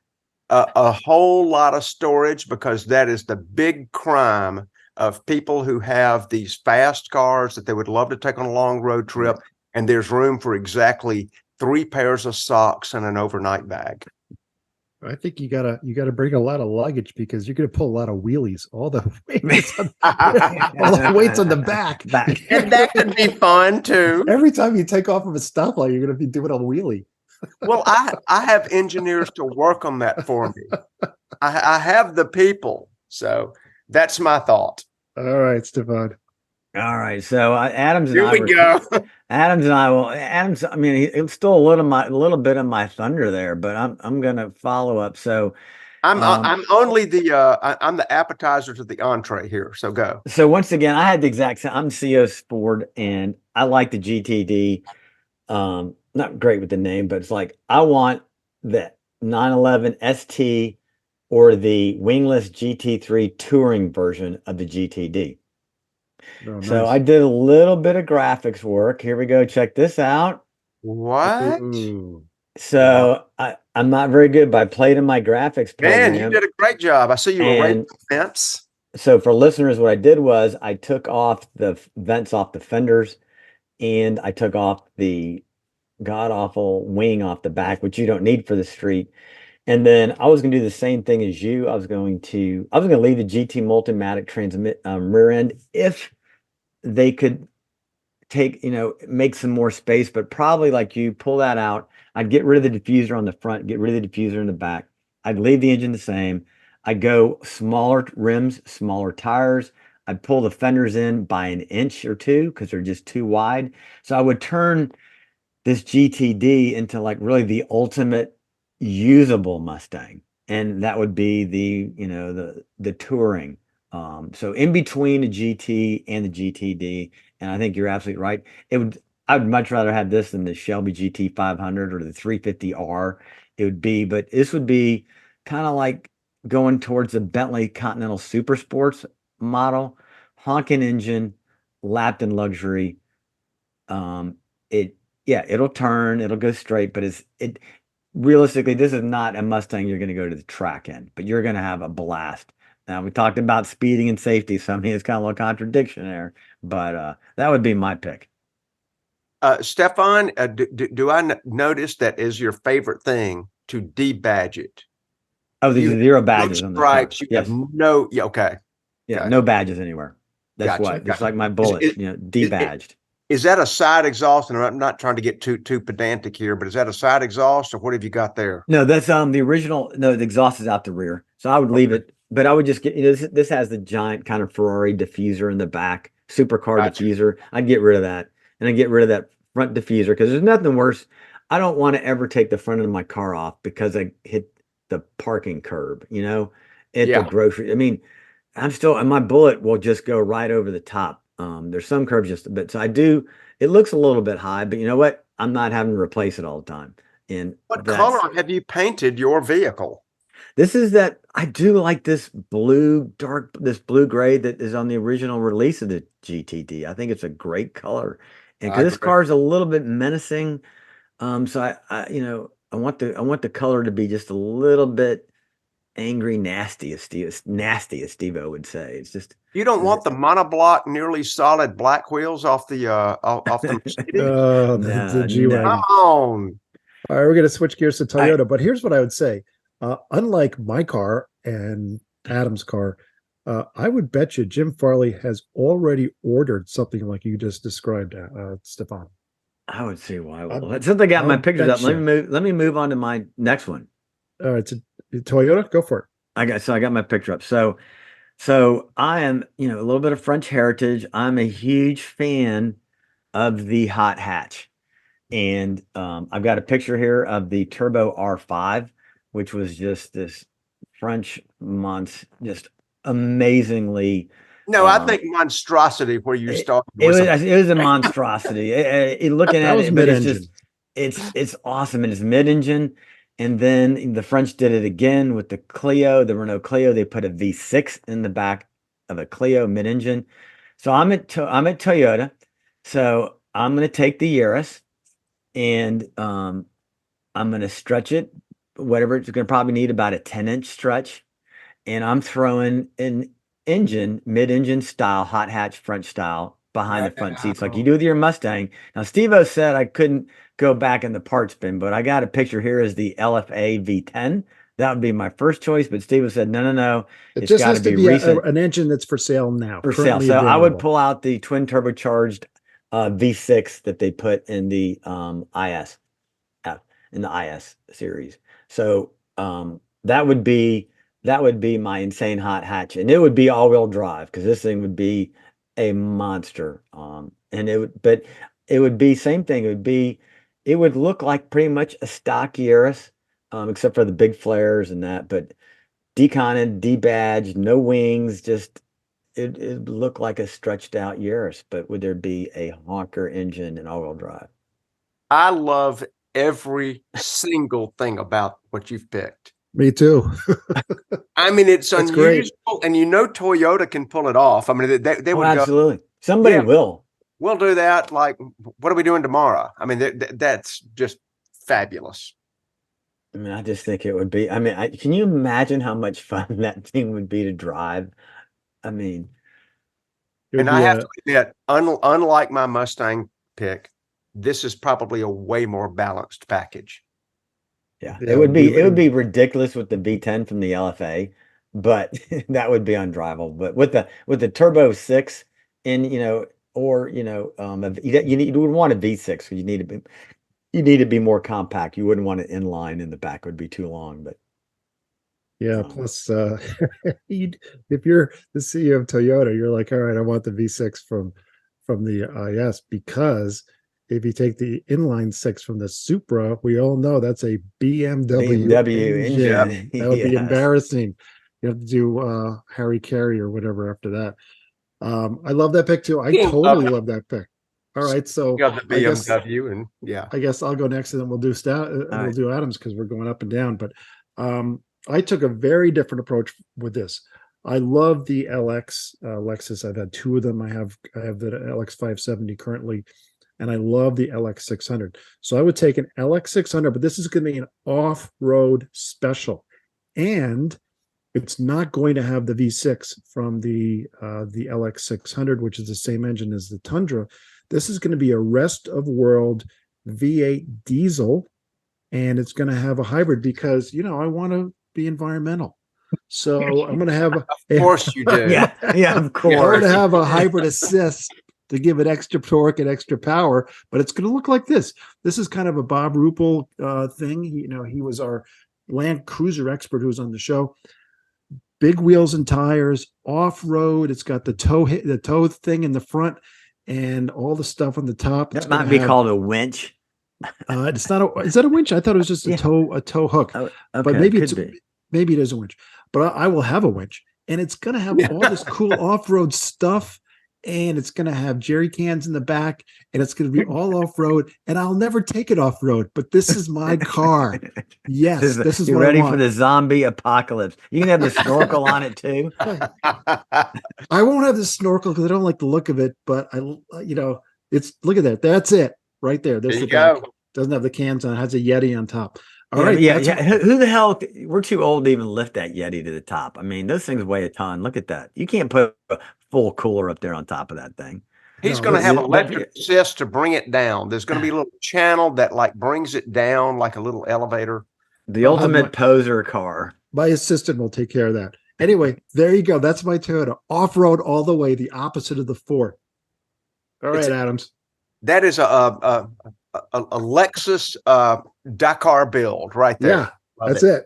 A whole lot of storage, because that is the big crime of people who have these fast cars that they would love to take on a long road trip, and there's room for exactly 3 pairs of socks and an overnight bag. I think you gotta bring a lot of luggage because you're gonna pull a lot of wheelies. All the weights on the back. And that could be fun too. Every time you take off of a stoplight, you're gonna be doing a wheelie. Well, I have engineers to work on that for me. I have the people. So that's my thought. All right, Stephan. All right, so Adams and Here we go. Adams and I will. Adams, I mean, he stole a little bit of my thunder there, but I'm gonna follow up. So I'm only I'm the appetizer to the entree here. So go. So once again, I had the exact same. I'm CEO's Ford, and I like the GTD. Not great with the name, but it's like I want the 911 ST or the wingless GT3 touring version of the GTD. Oh, nice. So I did a little bit of graphics work. Here we go. Check this out. What? Ooh. So I'm not very good, but I played in my graphics Man, you program. did a great job. I see you were raising And the fence. so for listeners, what I did was I took off the vents off the fenders, and I took off the god awful wing off the back, which you don't need for the street. And then I was going to do the same thing as you. I was going to leave the GT Multimatic transmit rear end if they could make some more space, but probably like you pull that out. I'd get rid of the diffuser on the front, get rid of the diffuser in the back. I'd leave the engine the same. I'd go smaller rims, smaller tires. I'd pull the fenders in by an inch or two because they're just too wide. So I would turn this GTD into like really the ultimate usable Mustang. And that would be the touring. So in between the GT and the GTD, and I think you're absolutely right. I would much rather have this than the Shelby GT 500 or the 350R. But this would be kind of like going towards the Bentley Continental Super Sports model, honking engine, lapped in luxury. It'll turn, it'll go straight, but realistically, this is not a Mustang you're going to go to the track in, but you're going to have a blast. Now, we talked about speeding and safety, so I mean, it's kind of a contradiction there, but that would be my pick. Stephan, do I notice that is your favorite thing to debadge it? Oh, there's You zero no badges on the car. stripes. You Yes. have no. Yeah, okay. Yeah, Okay. no badges anywhere. That's Gotcha, why. Just gotcha. like my bullets, Is debadged. is that a side exhaust? And I'm not trying to get too pedantic here, but is that a side exhaust, or what have you got there? No, that's the original. No, the exhaust is out the rear, so I would leave it. But I would just get this has the giant kind of Ferrari diffuser in the back, supercar Gotcha. diffuser. I'd get rid of that, and I'd get rid of that front diffuser because there's nothing worse. I don't want to ever take the front of my car off because I hit the parking curb, at the Yeah. grocery. I mean, and my bullet will just go right over the top. There's some curves just a bit, so I do. It looks a little bit high, but you know what? I'm not having to replace it all the time. And What color have you painted your vehicle? this is that I do like this blue gray that is on the original release of the GTD. I think it's a great color. And I because this agree. car is a little bit menacing, so I want the color to be just a little bit angry, nasty as Steve-O would say. It's just You don't want the monoblock, nearly solid black wheels off the Mercedes? Oh, No, the G-Wagon. Come on. All right, we're going to switch gears to right. Toyota, but here's what I would say. Unlike my car and Adam's car, I would bet you Jim Farley has already ordered something like you just described, Stefan. I would see why. Since I got my pictures up, betcha. let me move on to my next one. All right, so Toyota, go for it. I got my picture up. So I am, a little bit of French heritage. I'm a huge fan of the hot hatch. And I've got a picture here of the Turbo R5, which was just this French just amazingly. No, I think monstrosity where you started. It was a monstrosity. Looking at it, but it's awesome. And it's mid-engine. And then the French did it again with the Clio, the Renault Clio. They put a V6 in the back of a Clio mid-engine. So I'm at Toyota. So I'm going to take the Yaris and I'm going to stretch it, whatever. It's going to probably need about a 10-inch stretch. And I'm throwing an mid-engine style, hot hatch French style behind the front seats like you do with your Mustang. Now, Steve-O said I couldn't go back in the parts bin, but I got a picture here as the LFA V10. That would be my first choice, but Steve said, no. It just has to be an engine that's for sale now. For sale. So I would pull out the twin turbocharged V6 that they put in the IS series. So that would be my insane hot hatch, and it would be all-wheel drive because this thing would be a monster. And it would be same thing. It would look like pretty much a stock Yaris, except for the big flares and that, but deconed, debadged, no wings, just it looked like a stretched out Yaris, but would there be a honker engine and all-wheel drive? I love every single thing about what you've picked. Me too. I mean, it's unusual, great. and Toyota can pull it off. I mean, they would absolutely. Somebody will. We'll do that. Like, what are we doing tomorrow? I mean, that's just fabulous. I mean, I just think it would be. I mean, can you imagine how much fun that thing would be to drive? I mean, It would And I be have a to admit, unlike my Mustang pick, this is probably a way more balanced package. yeah, yeah, it it would be ridiculous with the V10 from the LFA, but that would be undrivable. But with the turbo six in, or you would want a V6 because you need to be more compact. You wouldn't want it inline in the back; it would be too long. But Yeah, um, plus if you're the CEO of Toyota, you're like, all right, I want the V6 from the IS, because if you take the inline six from the Supra, we all know that's a BMW BMW engine. engine, That would be yes. embarrassing. You have to do Harry Carey or whatever after that. I love that pick too. I Speaking totally love that pick. All right, so of the I guess BMW, and yeah, I guess I'll go next, and then All we'll right. do Adams because we're going up and down. But I took a very different approach with this. I love the LX Lexus. I've had two of them. I have the LX 570 currently, and I love the LX 600. So I would take an LX 600, but this is going to be an off-road special, and it's not going to have the V6 from the LX 600, which is the same engine as the Tundra. This is going to be a rest of world V8 diesel, and it's going to have a hybrid because I want to be environmental. So I'm going to have of course you do. Yeah, yeah, of I want course. to have a hybrid assist to give it extra torque and extra power, but it's going to look like this. This is kind of a Bob Ruppel thing. He was our Land Cruiser expert who was on the show. Big wheels and tires, off road. It's got the toe thing in the front, and all the stuff on the top. It's That going might to be have. called a winch. It's not a. Is that a winch? I thought it was just a Yeah. tow hook. Oh, But okay, it could be. maybe it is a winch. But I will have a winch, and it's going to have all this cool off road stuff, and it's going to have jerry cans in the back, and it's going to be all off road. And I'll never take it off road, but this is my car. Yes, this is You're what I ready for want. the zombie apocalypse. You can have the snorkel on it too. I won't have the snorkel because I don't like the look of it, but it's look at that. That's it right there. There's There the you back. go. Doesn't have the cans on. It has a Yeti on top. All Yeah, right. yeah, That's yeah. Who the hell? We're too old to even lift that Yeti to the top. I mean, those things weigh a ton. Look at that. You can't put a full cooler up there on top of that thing. He's no. going to This, have But electric assist to bring it down. There's going to be a little channel that like brings it down like a little elevator. the I'll have ultimate poser car. my assistant will take care of that. Anyway, there you go. That's my Toyota off road all the way, the opposite of the Ford. All right, Adams. That is a Lexus Dakar build right there. Yeah, Love that's it.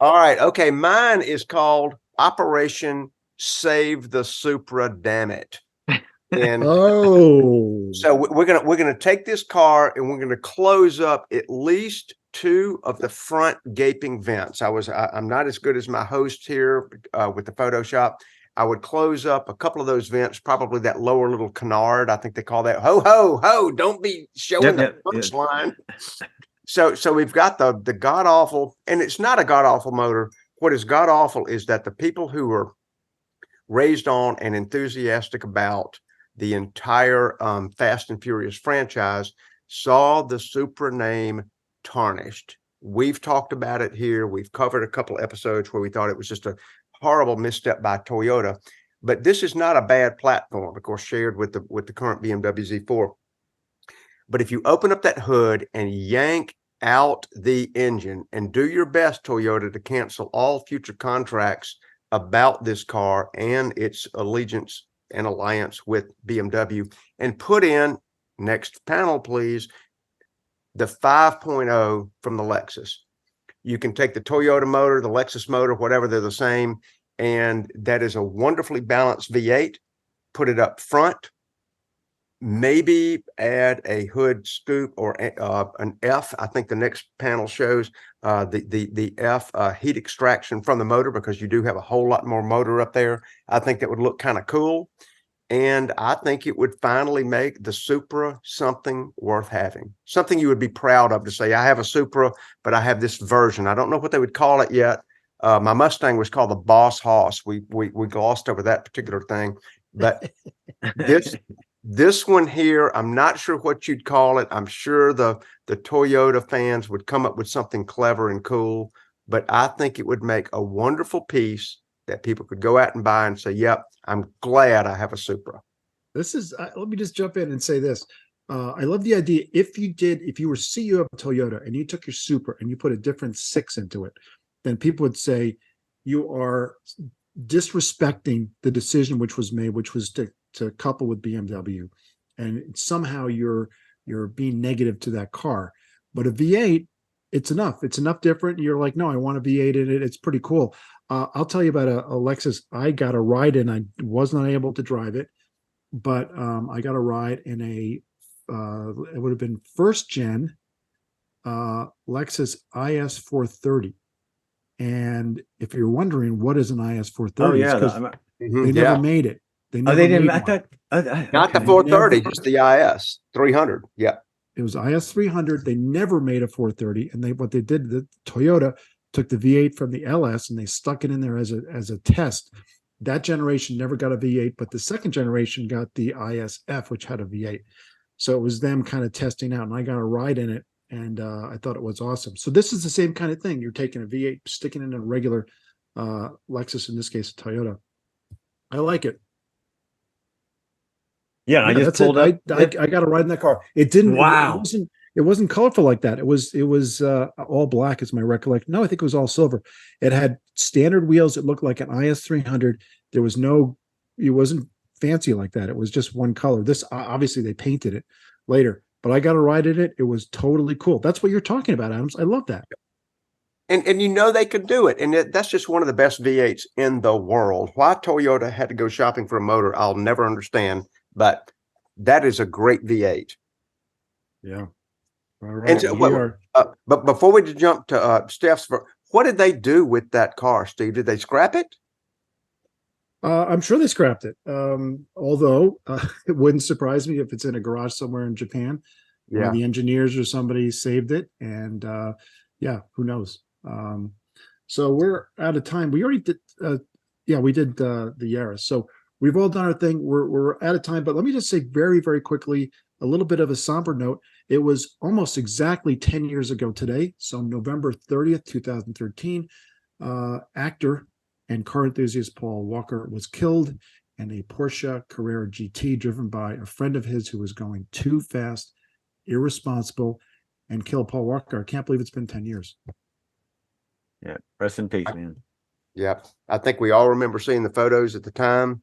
All right. Okay. Mine is called Operation Save the Supra, damn it. And Oh, so we're gonna take this car and we're gonna close up at least two of the front gaping vents. I'm not as good as my host here with the Photoshop. I would close up a couple of those vents, probably that lower little canard. I think they call that ho ho ho. Don't be showing the punchline. So we've got the god awful, and it's not a god awful motor. What is god awful is that the people who were raised on and enthusiastic about the entire Fast and Furious franchise saw the Supra name tarnished. We've talked about it here. We've covered a couple episodes where we thought it was just a horrible misstep by Toyota. But this is not a bad platform, of course, shared with the current BMW Z4. But if you open up that hood and yank out the engine and do your best, Toyota, to cancel all future contracts about this car and its allegiance and alliance with BMW, and put in, next panel, please, the 5.0 from the Lexus. You can take the Toyota motor, the Lexus motor, whatever, they're the same. And that is a wonderfully balanced V8. Put it up front. Maybe add a hood scoop or an F. I think the next panel shows the F heat extraction from the motor, because you do have a whole lot more motor up there. I think that would look kind of cool. And I think it would finally make the Supra something worth having, something you would be proud of to say, I have a Supra, but I have this version. I don't know what they would call it yet. My Mustang was called the Boss Hoss. We glossed over that particular thing, but This one here, I'm not sure what you'd call it. I'm sure the Toyota fans would come up with something clever and cool, but I think it would make a wonderful piece that people could go out and buy and say, yep, I'm glad I have a Supra. This is, let me just jump in and say this. I love the idea. If you were CEO of Toyota and you took your Supra and you put a different six into it, then people would say you are disrespecting the decision which was made, which was to couple with BMW, and somehow you're being negative to that car. But a V8, it's enough. It's enough different. You're like, no, I want a V8 in it. It's pretty cool. I'll tell you about a Lexus. I got a ride in. I was not able to drive it, but I got a ride in a it would have been first gen Lexus IS 430. And if you're wondering what is an IS 430, it's because they never made it. They never they didn't. made I one. thought Not the okay. 430, just the IS 300. Yeah. It was IS 300. They never made a 430, and what they did, the Toyota took the V8 from the LS and they stuck it in there as a test. That generation never got a V8, but the second generation got the ISF, which had a V8. So it was them kind of testing out, and I got a ride in it, and I thought it was awesome. So this is the same kind of thing. You're taking a V8, sticking it in a regular Lexus, in this case, a Toyota. I like it. Yeah, I just pulled up. I got a ride in that car. It didn't. Wow. It wasn't colorful like that. It was all black, is my recollection. No, I think it was all silver. It had standard wheels. It looked like an IS 300. There was no. It wasn't fancy like that. It was just one color. This obviously they painted it later, but I got a ride in it. It was totally cool. That's what you're talking about, Adams. I love that. And you know they could do it. And that's just one of the best V8s in the world. Why Toyota had to go shopping for a motor, I'll never understand. But that is a great V8. Yeah. All right. But before we jump to Steph's, what did they do with that car, Steve? Did they scrap it? I'm sure they scrapped it. Although it wouldn't surprise me if it's in a garage somewhere in Japan. Yeah. The engineers or somebody saved it. And yeah, who knows? So we're out of time. We already did. We did the Yaris. So we've all done our thing. We're out of time, but let me just say very, very quickly, a little bit of a somber note. It was almost exactly 10 years ago today. So November 30th, 2013, actor and car enthusiast Paul Walker was killed in a Porsche Carrera GT driven by a friend of his who was going too fast, irresponsible, and killed Paul Walker. I can't believe it's been 10 years. Yeah. Rest in peace, man. Yeah. I think we all remember seeing the photos at the time.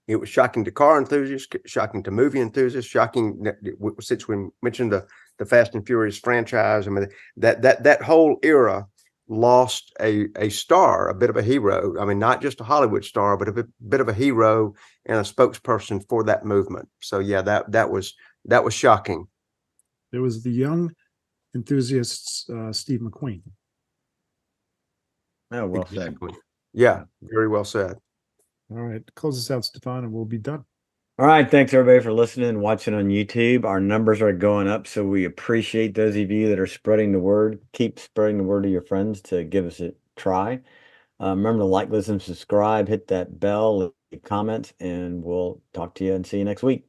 It was shocking to car enthusiasts, shocking to movie enthusiasts, shocking since we mentioned the Fast and Furious franchise. I mean, that whole era lost a star, a bit of a hero. I mean, not just a Hollywood star, but a bit of a hero and a spokesperson for that movement. So yeah, that was shocking. There was the young enthusiast, Steve McQueen. Oh, well Exactly. said. Yeah, very well said. All right, close us out, Stephan, and we'll be done. All right. Thanks, everybody, for listening and watching on YouTube. Our numbers are going up, so we appreciate those of you that are spreading the word. Keep spreading the word to your friends to give us a try. Remember to like, listen, subscribe, hit that bell, leave comments, and we'll talk to you and see you next week.